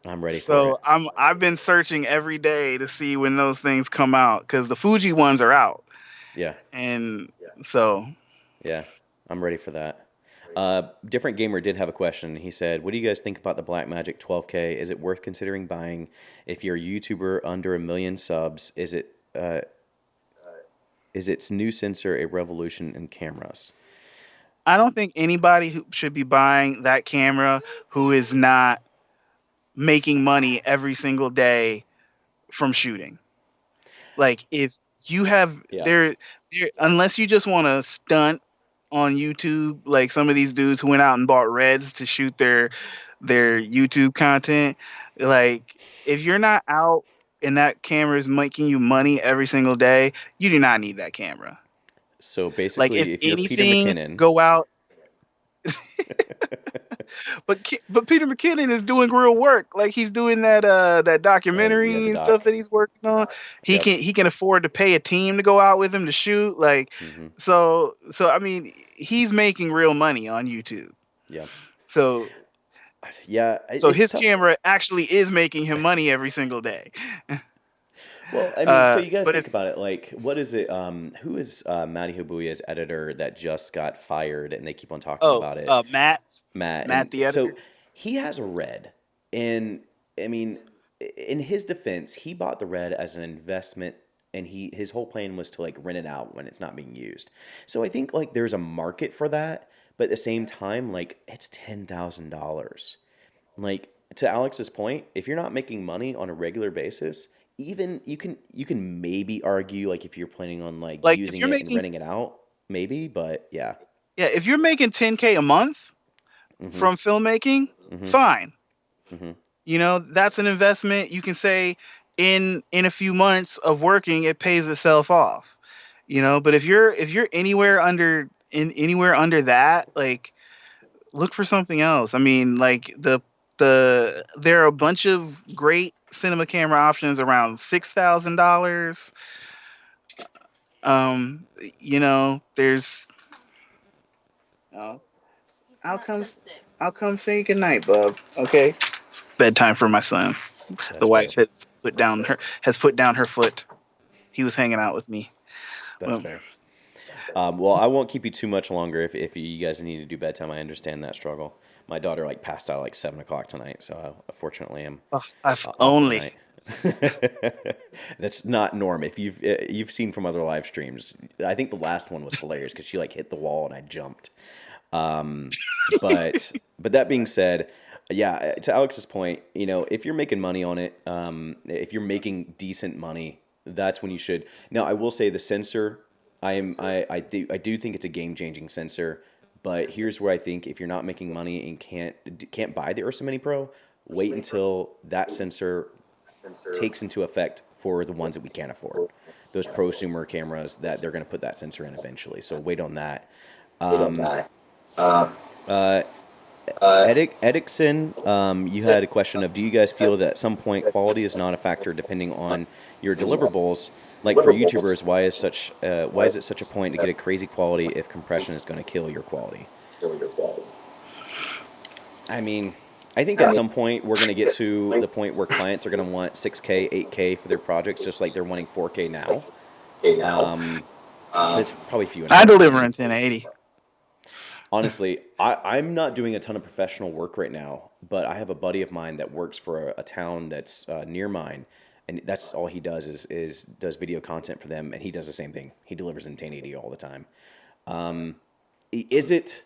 I'm ready for So it. I've been searching every day to see when those things come out because the Fuji ones are out, Yeah, and so yeah, I'm ready for that. Different gamer did have a question. He said, "What do you guys think about the Blackmagic 12K? Is it worth considering buying if you're a YouTuber under a million subs? Is its new sensor a revolution in cameras?" I don't think anybody who should be buying that camera who is not making money every single day from shooting. Like if you have Yeah. there unless you just want to stunt on YouTube, like some of these dudes who went out and bought Reds to shoot their YouTube content. Like, if you're not out and that camera is making you money every single day, you do not need that camera. So Like, if basically, if you're Peter anything, McKinnon, go out. But Peter McKinnon is doing real work. Like, he's doing that yeah, documentary the and stuff doc. that he's working on. Yep. He can afford to pay a team to go out with him to shoot. Like, Hmm. so I mean, he's making real money on YouTube. Yeah. So Yeah. so It's his tough. camera actually is making him money every single day. Well, I mean, so you got to But think if about it. Like, what is it? Who is Matty Habuya's editor that just got fired, and they keep on talking oh about it? Matt. Matt And the so editor. he has a red, and I mean, in his defense, he bought the red as an investment, and his whole plan was to like rent it out when it's not being used. So I think like there's a market for that, but at the same time, like it's $10,000. Like to Alex's point, if you're not making money on a regular basis, even you can maybe argue like if you're planning on like Like, if using you're it and making renting it out, maybe, but yeah. yeah, if you're making 10K a month Mhm. from filmmaking, Mhm. fine. Mhm. That's an investment. You can say in a few months of working, it pays itself off. But if you're anywhere under that, like, look for something else. I mean, like, there are a bunch of great cinema camera options around $6,000. Um, there's oh, I'll come I'll come say goodnight, bub. Okay. It's bedtime for my son. The That's wife fair. has put down her foot. He was hanging out with me. That's Well, fair. Well, I won't keep you too much longer. If you guys need to do bedtime, I understand that struggle. My daughter like passed out like 7 o'clock tonight, so I fortunately am if off for the only. night. That's not norm. If you've seen from other live streams, I think the last one was hilarious because she like hit the wall and I jumped. Um, but that being said, yeah, to Alex's point, if you're making money on it, if you're making decent money, that's when you should. Now, I will say the sensor, I do think it's a game changing sensor. But here's where I think if you're not making money and can't buy the Ursa Mini Pro, wait until that sensor takes into effect for the ones that we can't afford. Those prosumer cameras that they're going to put that sensor in eventually. So wait on that. Um, uh, Edixon, you had a question of, do you guys feel that at some point quality is not a factor depending on your deliverables? Like for YouTubers, why is it such a point to get a crazy quality if compression is going to kill your quality? I mean, I think at some point we're going to get to the point where clients are going to want 6K, 8K for their projects, just like they're wanting 4K now. Um, but it's probably few and I far deliver between. in 1080. Honestly, I'm not doing a ton of professional work right now, but I have a buddy of mine that works for a town that's near mine, and that's all he does is does video content for them, and he does the same thing. He delivers in 1080 all the time. Um, is it,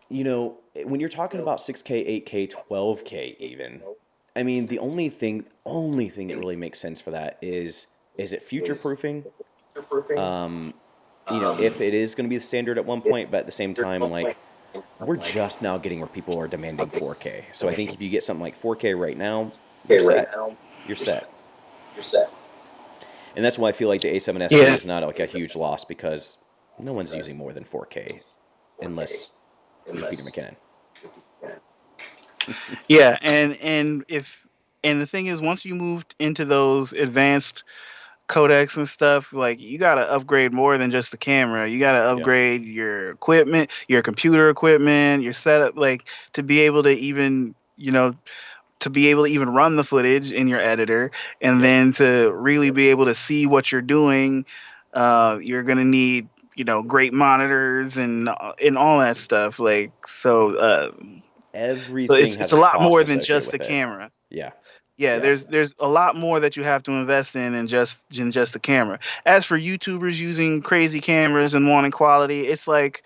when you're talking about 6K, 8K, 12K even, I mean, the only thing that really makes sense for that is it future proofing? Um, if it is going to be the standard at one point, but at the same time, like we're just now getting where people are demanding 4K. So I think if you get something like 4K right now, you're set. You're set. And that's why I feel like the A7S3 Yeah, is not like a huge loss because no one's using more than 4K unless you're Peter McKinnon. yeah, and the thing is, once you moved into those advanced codecs and stuff, like, you gotta upgrade more than just the camera. You gotta Yeah. upgrade your equipment, your computer equipment, your setup, like, to be able to even run the footage in your editor, and Yep. then to really be able to see what you're doing. You're gonna need great monitors and all that stuff. Like, so Everything it's has a a lot cost more than associated just the with it. camera. Yeah. Yeah, Yeah. there's a lot more that you have to invest in than just the camera. As for YouTubers using crazy cameras and wanting quality, it's like,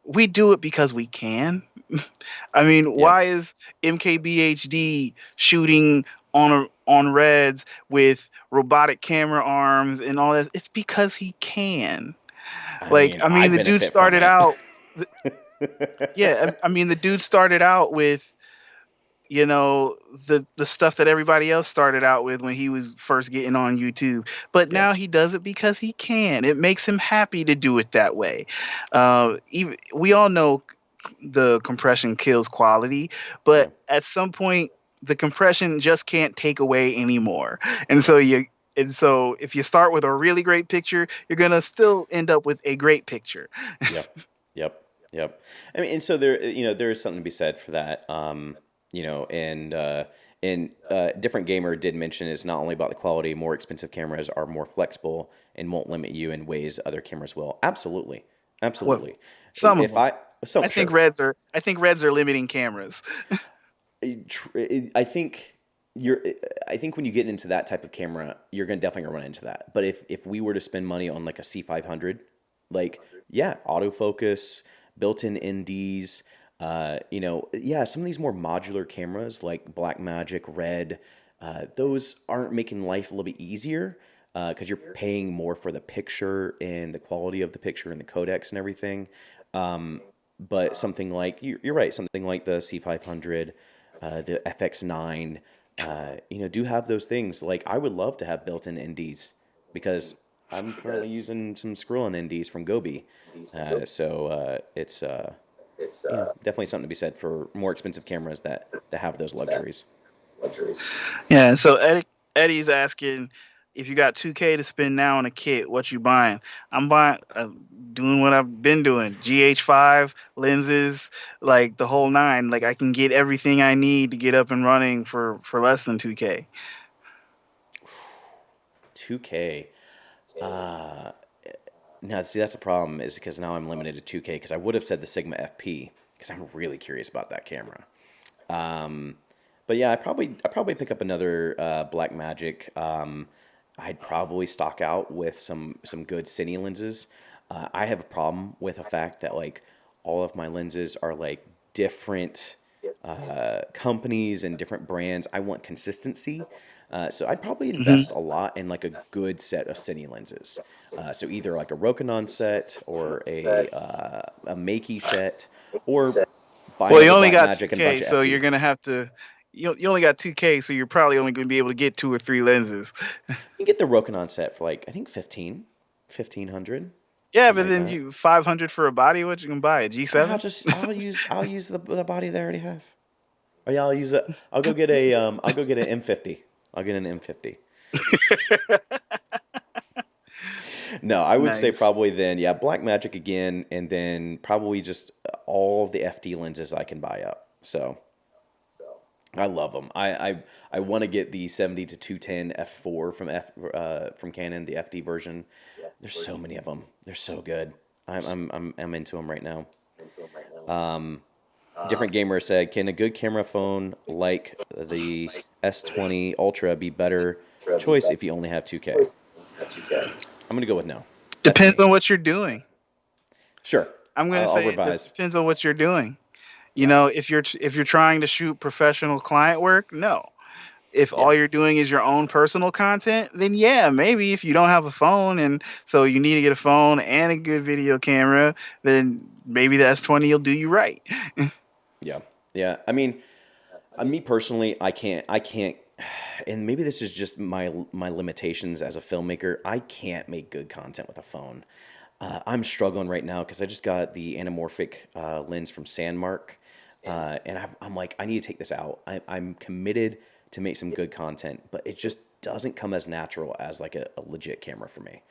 we do it because we can. I mean, Yeah. why is MKBHD shooting on Reds with robotic camera arms and all that. It's because he can. I Like, mean, I I mean, the dude benefit from started it. out. Yeah, I mean, the dude started out with, you know, the stuff that everybody else started out with when he was first getting on YouTube. But Yeah, now he does it because he can. It makes him happy to do it that way. Even we all know the compression kills quality, yeah. but at some point the compression just can't take away anymore. And so you and so if you start with a really great picture, you're gonna still end up with a great picture. Yep, yep, yep. I mean, and so there, there is something to be said for that. And different gamer did mention it's not only about the quality. More expensive cameras are more flexible and won't limit you in ways other cameras will. Absolutely, Well, absolutely. some of If them. I so sure, I think Reds are limiting cameras. I think you're. I think when you get into that type of camera, you're gonna definitely run into that. But if we were to spend money on like a C500, like yeah, autofocus, built-in NDs, yeah, some of these more modular cameras like Blackmagic, Red, those aren't making life a little bit easier because you're paying more for the picture and the quality of the picture and the codecs and everything. But something like you're right, something like the C500, the FX9, do have those things. Like I would love to have built-in NDs because I'm currently using some scroll-in NDs from Gobi. It's definitely something to be said for more expensive cameras that have those luxuries. Yeah, so Eddie's asking if you got 2K to spend now on a kit, what you buying? I'm buying, doing what I've been doing: GH5 lenses, like the whole nine. Like I can get everything I need to get up and running for less than 2K. 2K. Uh, Now, see, that's a problem is because now I'm limited to 2K because I would have said the Sigma FP because I'm really curious about that camera. Um, but yeah, I probably pick up another Blackmagic. I'd probably stock out with some good cine lenses. I have a problem with the fact that like all of my lenses are like different companies and different brands. I want consistency. So I'd probably Hmm. invest a lot in like a good set of cine lenses. So either like a Rokinon set or a Makey set, or buy Well, you another only got Blackmagic and a bunch 2K, of so you're FD. gonna have to. You only got 2K, so you're probably only gonna be able to get two or three lenses. You can get the Rokinon set for like I think 1500, Yeah, something but like then that. you 500 for a body. What you can buy a G7? I'll use the body they already have. Oh yeah, I'll go get an M50. I'll get an M50. No, I would say Nice. probably then, yeah, Black Magic again, and then probably just all of the FD lenses I can buy up. So I love them. I want to get the 70 to 210 f4 from Canon, the FD version. There's so many of them. They're so good. I'm into them right now. Um, Different gamer said, "Can a good camera phone like the S20 Ultra be better choice if you only have 2K?" I'm gonna go with no. That's Depends me. on what you're doing. Sure, I'm gonna I'll say revise. depends on what you're doing. You Yeah, know, if you're trying to shoot professional client work, no. If yeah, all you're doing is your own personal content, then yeah, maybe if you don't have a phone and so you need to get a phone and a good video camera, then maybe the S20 will do you right. yeah, yeah. I mean, me personally, I can't, and maybe this is just my limitations as a filmmaker. I can't make good content with a phone. I'm struggling right now because I just got the anamorphic lens from Sandmark, and I'm like, I need to take this out. I'm committed to make some good content, but it just doesn't come as natural as like a legit camera for me.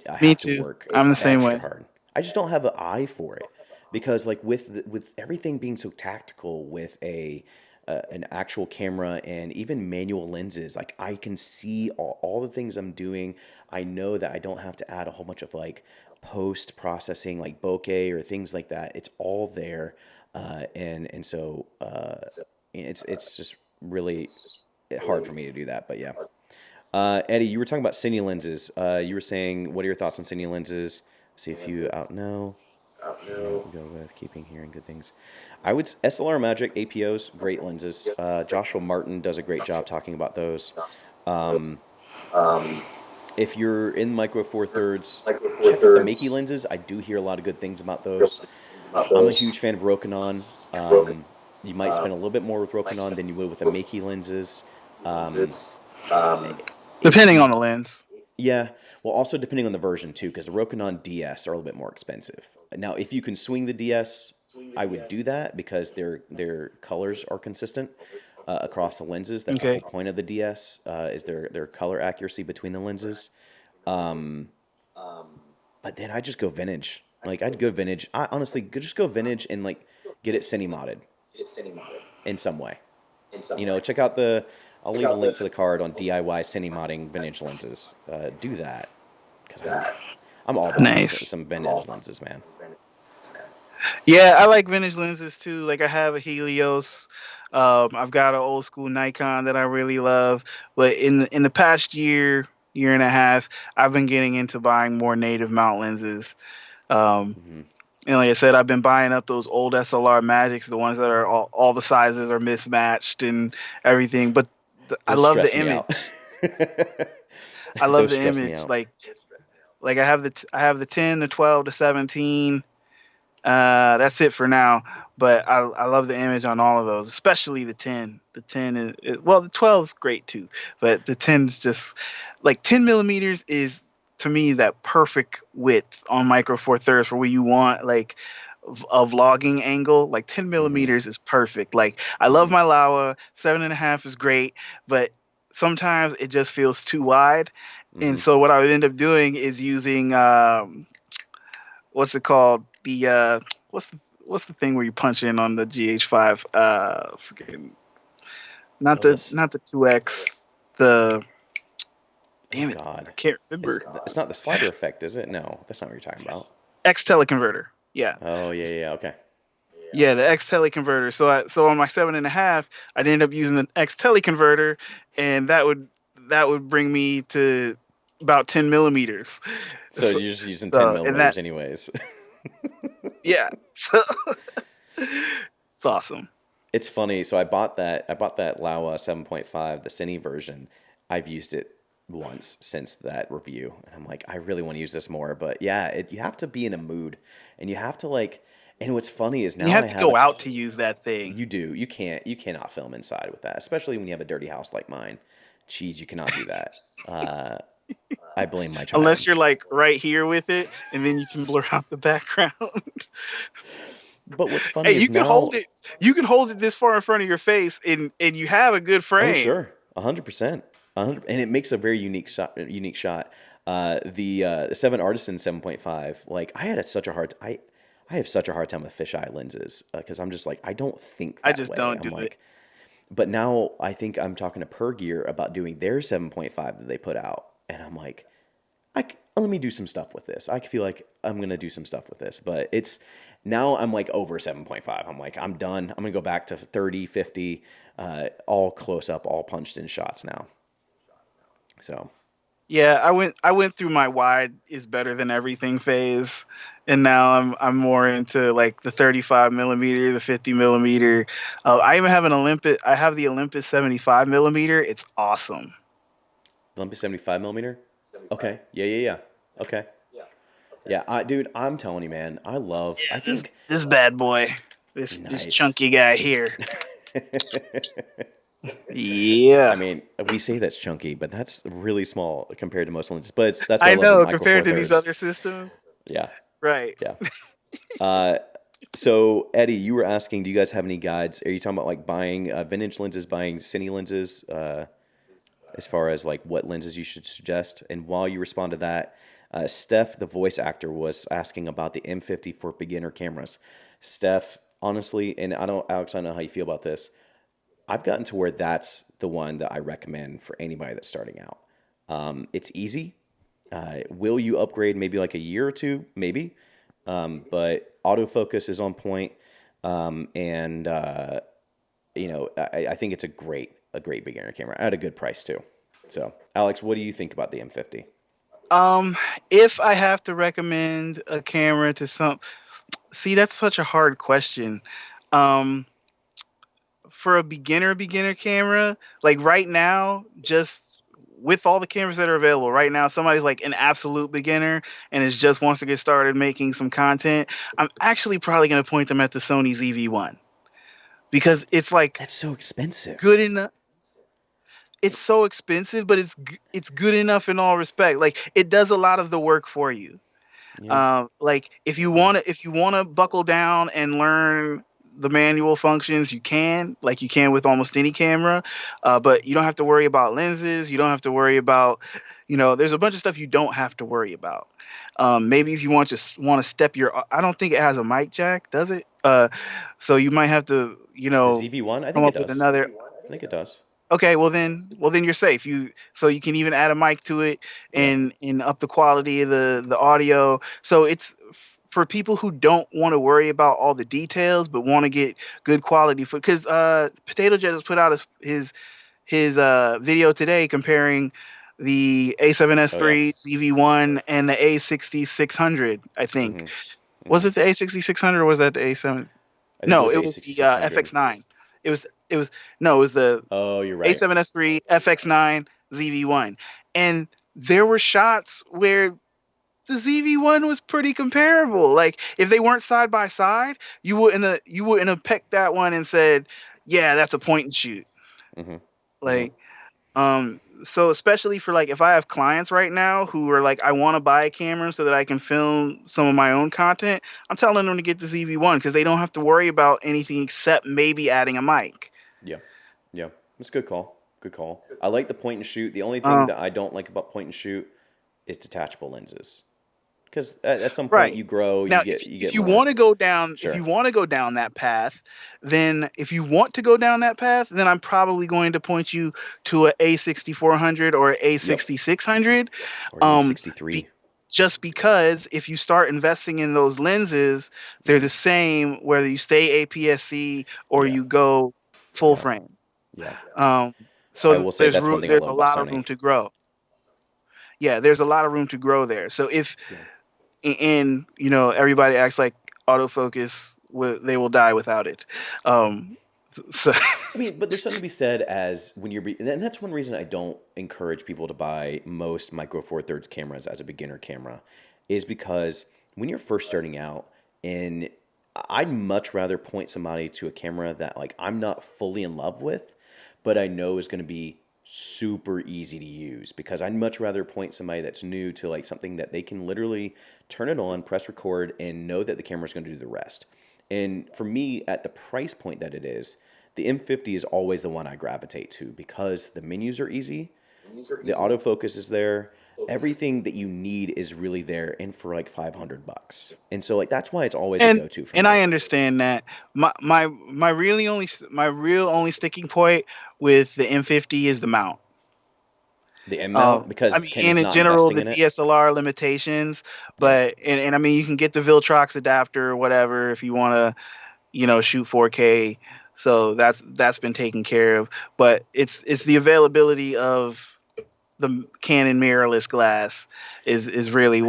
I Me have to too. work I'm the same extra way. hard. I just don't have an eye for it because like with everything being so tactical with an actual camera and even manual lenses, like I can see all the things I'm doing. I know that I don't have to add a whole bunch of like post processing like bokeh or things like that. It's all there, and so it's just really hard for me to do that. But yeah. Eddie, you were talking about cine lenses. You were saying, what are your thoughts on cine lenses? See if you out know. Go with keeping hearing good things. I would SLR Magic APOs, great lenses. Joshua Martin does a great job talking about those. Um, if you're in Micro Four Thirds, check out the Makey lenses. I do hear a lot of good things about those. I'm a huge fan of Rokinon. You might spend a little bit more with Rokinon than you would with the Makey lenses. Um, if Depending you, on the lens. yeah, well, also depending on the version too, because the Rokinon DS are a little bit more expensive. Now, if you can swing the DS, I would do that because their colors are consistent across the lenses. That's the Okay. whole point of the DS is their color accuracy between the lenses. Um, but then I just go vintage. Like I'd go vintage. I honestly could just go vintage and like get it cine modded in some way. Check out the. I'll leave a link to the card on DIY cine modding vintage lenses. Do that because I'm all about Nice. some vintage lenses, man. Yeah, I like vintage lenses too. Like I have a Helios. I've got an old school Nikon that I really love. But in the past year and a half, I've been getting into buying more native mount lenses. Um, Hmm. and like I said, I've been buying up those old SLR Magics, the ones that are all the sizes are mismatched and everything. But I Those love the stress me out. image. I love Those the stress me image. out. Like I have the 10, the 12, the 17. That's it for now. But I love the image on all of those, especially the 10. The 10 well, the 12 is great too, but the 10 is just like 10 millimeters is to me that perfect width on Micro Four Thirds for where you want like a vlogging angle. Like 10 Hmm. millimeters is perfect. Like I love Hmm. my Laowa, 7.5 is great, but sometimes it just feels too wide. And Hmm. so what I would end up doing is using what's it called? What's the thing where you punch in on the GH5? Freaking Oh, this. not the 2X. The Oh damn it, I God. can't remember. It's not the slider effect, is it? No, that's not what you're talking about. X teleconverter. Yeah, Oh yeah, yeah, okay. yeah, the X teleconverter. So on my 7.5, I'd end up using the X teleconverter, and that would bring me to about 10 millimeters. So So, you're just using 10 so and that millimeters anyways. yeah, so it's awesome. It's funny. So I bought that Laowa 7.5, the Cine version. I've used it once since that review, and I'm like, I really want to use this more. But yeah, you have to be in a mood, and you have to like. And what's funny is And you now have I to have go out to use that thing. You do. You cannot film inside with that, especially when you have a dirty house like mine. Jeez, you cannot do that. I blame my Unless child. you're like right here with it, and then you can blur out the background. But what's Hey, funny is now. you can hold it this far in front of your face, and you have a good Oh frame. sure, 100%, 100, and it makes a very unique shot. Unique shot. The Seven Artisan 7.5. Like I have such a hard time with fisheye lenses because I'm just like I don't think I that just way. don't I'm do it. like, but now I think I'm talking to Per Gear about doing their 7.5 that they put out, and I'm like, let me do some stuff with this. I feel like I'm gonna do some stuff with this, but it's now I'm like over 7.5. I'm like I'm done. I'm gonna go back to 30, 50, all close up, all punched in shots now. So Yeah, I went through my wide is better than everything phase, and now I'm more into like the 35 millimeter, the 50 millimeter. I even have an Olympus. I have the Olympus 75 millimeter. It's awesome. Olympus 75 millimeter. Okay. Yeah. Yeah. Yeah. Okay. Yeah. Dude, I'm telling you, man. I love. I Yeah, think this bad boy, this nice. chunky guy here. Yeah. I mean, we say that's chunky, but that's really small compared to most lenses. But that's what I I love with know Micro Four compared to these Thirds. other systems. Yeah. Right. Yeah. Uh, so Eddie, you were asking, do you guys have any guides? Are you talking about like buying vintage lenses, buying cine lenses, as far as like what lenses you should suggest? And while you respond to that, Steph, the voice actor, was asking about the M50 for beginner cameras. Steph, honestly, and I don't, Alex, I know how you feel about this. I've gotten to where that's the one that I recommend for anybody that's starting out. It's easy. Will you upgrade maybe like a year or two? Maybe. But autofocus is on point. And I think it's a great beginner camera at a good price too. So, Alex, what do you think about the M50? Um, if I have to recommend a camera to some, See, that's such a hard question. Um, for a beginner camera, like right now, just with all the cameras that are available right now, somebody's like an absolute beginner and is just wants to get started making some content. I'm actually probably going to point them at the Sony ZV-1 because it's like That's so expensive. good enough. It's so expensive, but it's good enough in all respect. Like it does a lot of the work for you. Yeah. Like Yeah. if you want to buckle down and learn the manual functions, you can, like you can with almost any camera. But you don't have to worry about lenses. You don't have to worry about, there's a bunch of stuff you don't have to worry about. Maybe if you want to step your, I don't think it has a mic jack, does it? So you might have to, The ZV-1, I come think it up with does. another. I think it does. Okay, well then you're safe. You can even add a mic to it Yeah. and up the quality of the audio. So it's for people who don't want to worry about all the details but want to get good quality for because Potato Jet has put out his video today comparing the Oh yeah. A7S3 ZV-1 and the A6600. I think Mhm. was Mhm. it the A6600 or was that the A7? I think it No, was it was the A6600. FX9. It was no, it was the Oh, you're right. A7S3, FX9, ZV-1. And there were shots where the ZV-1 was pretty comparable. Like if they weren't side by side, you wouldn't have picked that one and said, "Yeah, that's a point and shoot." Mhm. Mhm. Like so especially for like if I have clients right now who are like I want to buy a camera so that I can film some of my own content, I'm telling them to get the ZV-1 because they don't have to worry about anything except maybe adding a mic. Yeah. Yeah. That's a good call. Good call. I like the point and shoot. The only thing Um, that I don't like about point and shoot is detachable lenses. Because at some point Right. you grow, Now, you if get you more. want to go down if Sure. you want to go down that path, then if you want to go down that path, then I'm probably going to point you to a A6400 or a Yep. A6600. Or even Um, 63. be, just because if you start investing in those lenses, they're the same whether you stay APS-C or Yeah. you go full Yeah. frame. Yeah. Um, I so will say that's one thing I there's love a about lot of Sony. room to grow. Yeah, there's a lot of room to grow there. So if Yeah. and everybody acts like autofocus they will die without it. So I mean, but there's something to be said as when and that's one reason I don't encourage people to buy most Micro Four Thirds cameras as a beginner camera, is because when you're first starting out, and I'd much rather point somebody to a camera that like I'm not fully in love with, but I know is going to be super easy to use because I'd much rather point somebody that's new to like something that they can literally turn it on, press record, and know that the camera's going to do the rest. And for me, at the price point that it is, the M50 is always the one I gravitate to because the menus are easy, the autofocus is there, everything that you need is really there, and for like $500. And so like that's why it's always a and go-to for and me. I understand that my real only sticking point with the M50 is the mount. The M mount I because mean, and Canon's in not general, investing the in it. DSLR limitations, Yeah, and I mean, you can get the Viltrox adapter or whatever if you want to, shoot 4K. So that's been taken care of. But it's the availability of the Canon mirrorless glass is really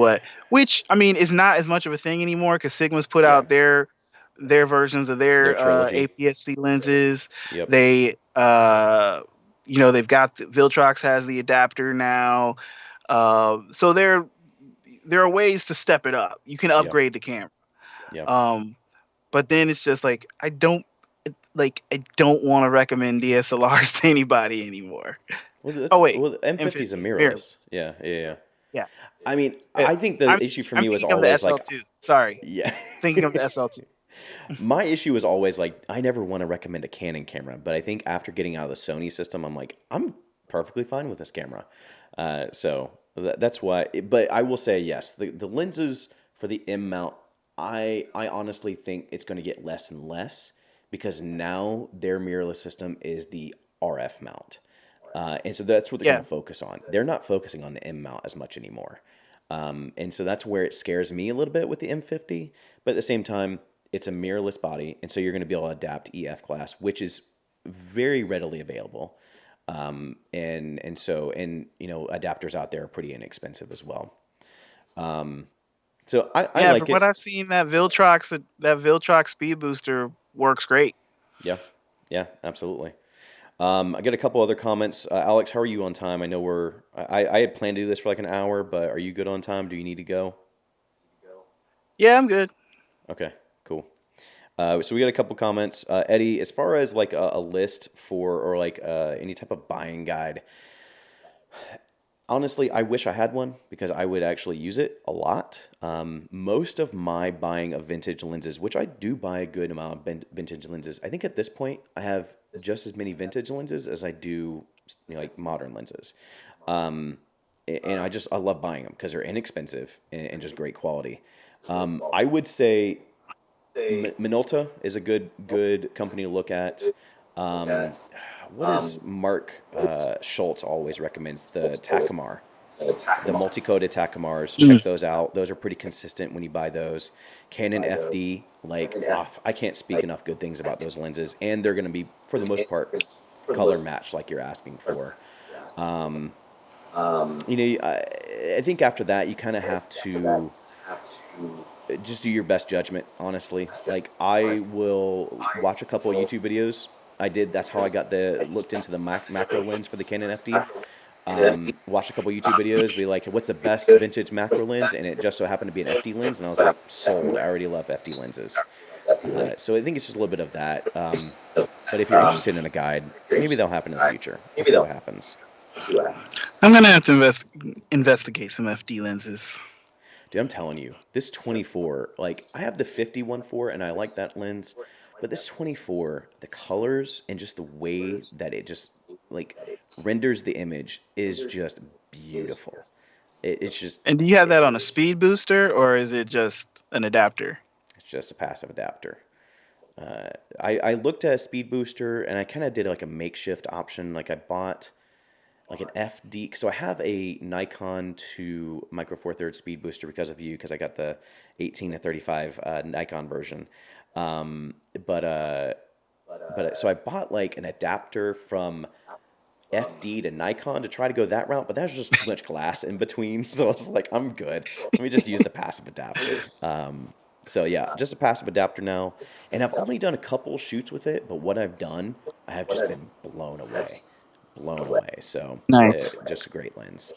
which I mean is not as much of a thing anymore because Sigma's put yeah. out their versions of Their their trilogy. APS-C lenses. Yep. They they've got Viltrox has the adapter now. So there are ways to step it up. You can Yep. upgrade the camera. Yep. Um, but then it's just like I don't want to recommend DSLRs to anybody anymore. Oh wait, Well, the M50 is a M50 mirrorless. mirrorless. Yeah, yeah, yeah. Yeah. I mean, Uh, I think the issue for I'm me was thinking of the always like, SL2. Sorry, yeah. thinking of the SL2. My issue was always like, I never want to recommend a Canon camera, but I think after getting out of the Sony system, I'm like, I'm perfectly fine with this camera. So that's why. But I will say yes, the lenses for the M mount, I honestly think it's going to get less and less because now their mirrorless system is the RF mount. And so that's what they're going Yeah, to focus on. They're not focusing on the M mount as much anymore. And so that's where it scares me a little bit with the M50. But at the same time, it's a mirrorless body. And so you're going to be able to adapt EF class, which is very readily available. And so, and, you know, adapters out there are pretty inexpensive as well. So I Yeah, from like what it. I've seen, that Viltrox speed booster works great. Yeah, yeah, absolutely. I get a couple other comments. Alex, how are you on time? I know I had planned to do this for like an hour, but are you good on time? Do you need to go? Yeah, I'm good. Okay, cool. So we got a couple comments. Eddie, as far as like a list for or like any type of buying guide, honestly, I wish I had one because I would actually use it a lot. Most of my buying of vintage lenses, which I do buy a good amount of vintage lenses, I think at this point I have just as many vintage lenses as I do like modern lenses. Um, and I love buying them because they're inexpensive and just great quality. I would say Minolta is a good company to look at. Um, what is Mark Schultz always recommends? The Takamar, the multi-coated Takamars. Mm. Check those out. Those are pretty consistent when you buy those. Canon FD, like I can't speak enough good things about those lenses, and they're going to be for the most part color matched like you're asking for. Um, I think after that you kind of have to just do your best judgment, honestly. Like I will watch a couple of YouTube videos. I did. That's how I got the looked into the macro lens for the Canon FD. Watch a couple of YouTube videos, be like, what's the best vintage macro lens? And it just so happened to be an FD lens, and I was like, sold. I already love FD lenses. So I think it's just a little bit of that. But if you're interested in a guide, maybe that'll happen in the future. We'll see what happens. I'm gonna have to investigate some FD lenses. Dude, I'm telling you, this 24, like I have the 51.4 and I like that lens, but this 24, the colors and just the way that it just like renders the image is just beautiful. It's just And do you have that on a speed booster or is it just an adapter? it's just a passive adapter. Uh, I looked at a speed booster and I kind of did like a makeshift option. Like I bought like an FD. So I have a Nikon to Micro Four Thirds speed booster because of you, because I got the 18 to 35 Nikon version. Um, but uh, so I bought like an adapter from FD to Nikon to try to go that route, but there's just too much glass in between. So I was like, I'm good. Let me just use the passive adapter. So yeah, just a passive adapter now, and I've only done a couple shoots with it, but what I've done, I have just been blown away. So Nice. just a great lens.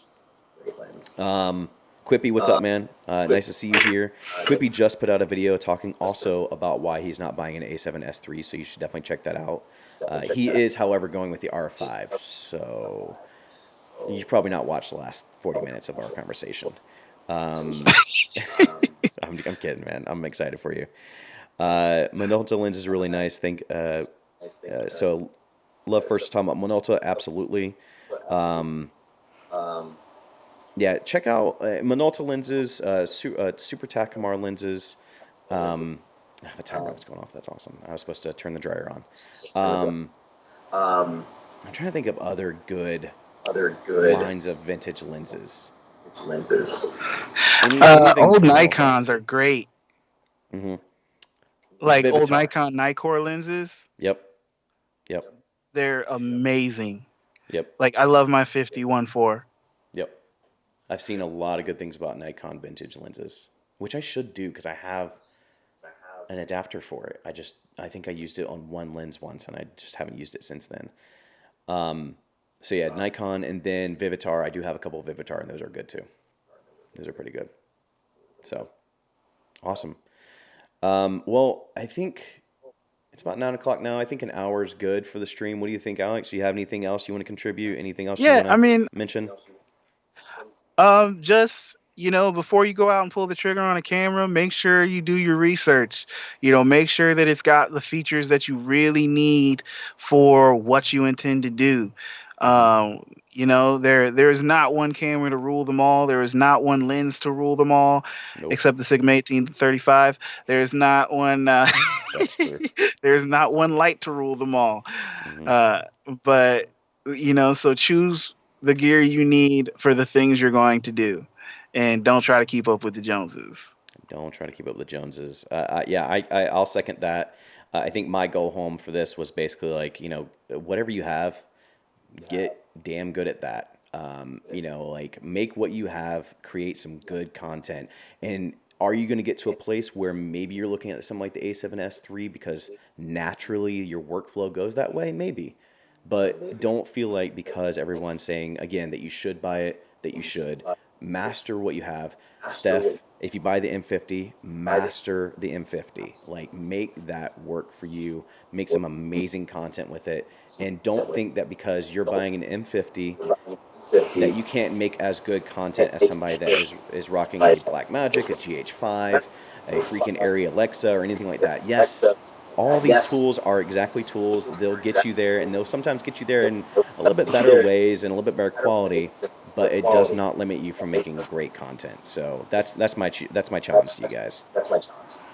Quippy, what's up, man? Nice to see you here. Quippy just put out a video talking also about why he's not buying an A7S3, so you should definitely check that out. He is, however, going with the R5, so you probably not watched the last 40 minutes of our conversation. Um, I'm kidding, man. I'm excited for you. Minolta lens is really nice. So love first talking about Minolta, absolutely. Um, Yeah, check out Minolta lenses, Super Takamar lenses. I have a timer that's going off. That's awesome. I was supposed to turn the dryer on. Um, I'm trying to think of other good lines of vintage lenses. Anything Old from Minolta? Nikons are great. Hmm. Like old Vivitar. Nikon Nikkor lenses, Yep. Yep. they're amazing. Yep. Like I love my 51.4. Yep. I've seen a lot of good things about Nikon vintage lenses, which I should do because I have an adapter for it. I think I used it on one lens once, and I just haven't used it since then. Um, so yeah, Nikon and then Vivitar. I do have a couple of Vivitar, and those are good too. Those are pretty good. So awesome. Well, I think it's about 9 o'clock now. I think an hour is good for the stream. What do you think, Alex? Do you have anything else you want to contribute? Anything else you Yeah, want I to mean, mention? just before you go out and pull the trigger on a camera, make sure you do your research. Make sure that it's got the features that you really need for what you intend to do. Hmm. There's not one camera to rule them all. There is not one lens to rule them all, Nope, except the Sigma 18 to 35. There's not one. that's true. There's not one light to rule them all. Hmm. Uh, but so choose the gear you need for the things you're going to do, and don't try to keep up with the Joneses. Don't try to keep up with the Joneses. Yeah, I'll second that. I think my goal home for this was basically like, whatever you have, get damn good at that. Like make what you have, create some good content. And Are you going to get to a place where maybe you're looking at something like the A7S III because naturally your workflow goes that way? Maybe. But don't feel like because everyone's saying, again, that you should buy it, that you should master what you have. Steph, if you buy the M50, master the M50. Like, make that work for you. Make some amazing content with it. And don't think that because you're buying an M50 that you can't make as good content as somebody that is rocking a Blackmagic, a GH5, a freaking Arri Alexa, or anything like that. Yes, all these tools are exactly tools. They'll get you there, and they'll sometimes get you there in a little bit better ways and a little bit better quality, but it does not limit you from making great content. So that's my challenge to you guys.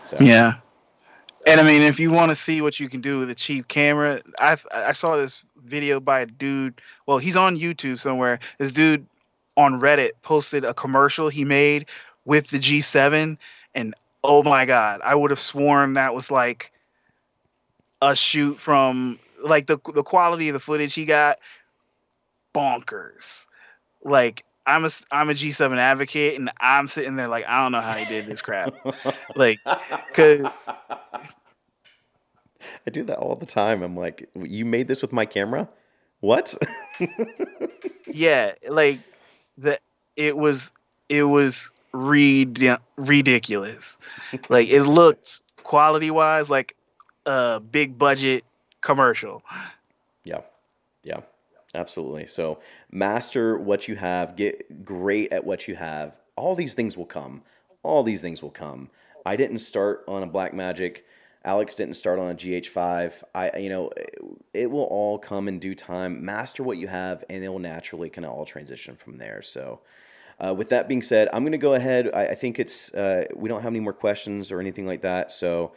So Yeah. And I mean, if you want to see what you can do with a cheap camera, I saw this video by a dude. Well, he's on YouTube somewhere. This dude on Reddit posted a commercial he made with the G7, and oh my God, I would have sworn that was like a shoot from like the quality of the footage he got, bonkers. Like I'm a G7 advocate, and I'm sitting there like I don't know how he did this crap. Like, cause I do that all the time. I'm like, you made this with my camera? What? yeah, like the it was ridiculous. Like it looked quality wise like a big budget commercial. Yeah. Yeah. Absolutely. So master what you have, get great at what you have. All these things will come. All these things will come. I didn't start on a Blackmagic. Alex didn't start on a GH5. It will all come in due time. Master what you have, and it will naturally kind of all transition from there. So, with that being said, I'm going to go ahead. I think we don't have any more questions or anything like that. So,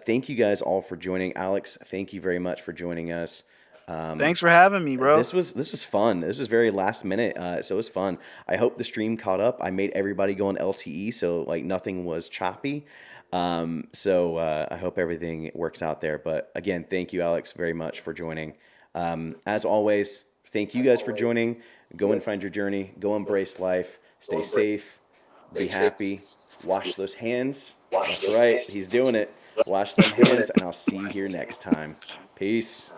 thank you guys all for joining. Alex, thank you very much for joining us. Thanks for having me, bro. This was fun. This was very last minute, so it was fun. I hope the stream caught up. I made everybody go on LTE, so like nothing was choppy. I hope everything works out there. But again, thank you, Alex, very much for joining. As always, thank you guys for joining. Go and find your journey. Go embrace life. Stay safe. Be happy. Wash those hands. That's right. He's doing it. Wash them hands, and I'll see you here next time. Peace.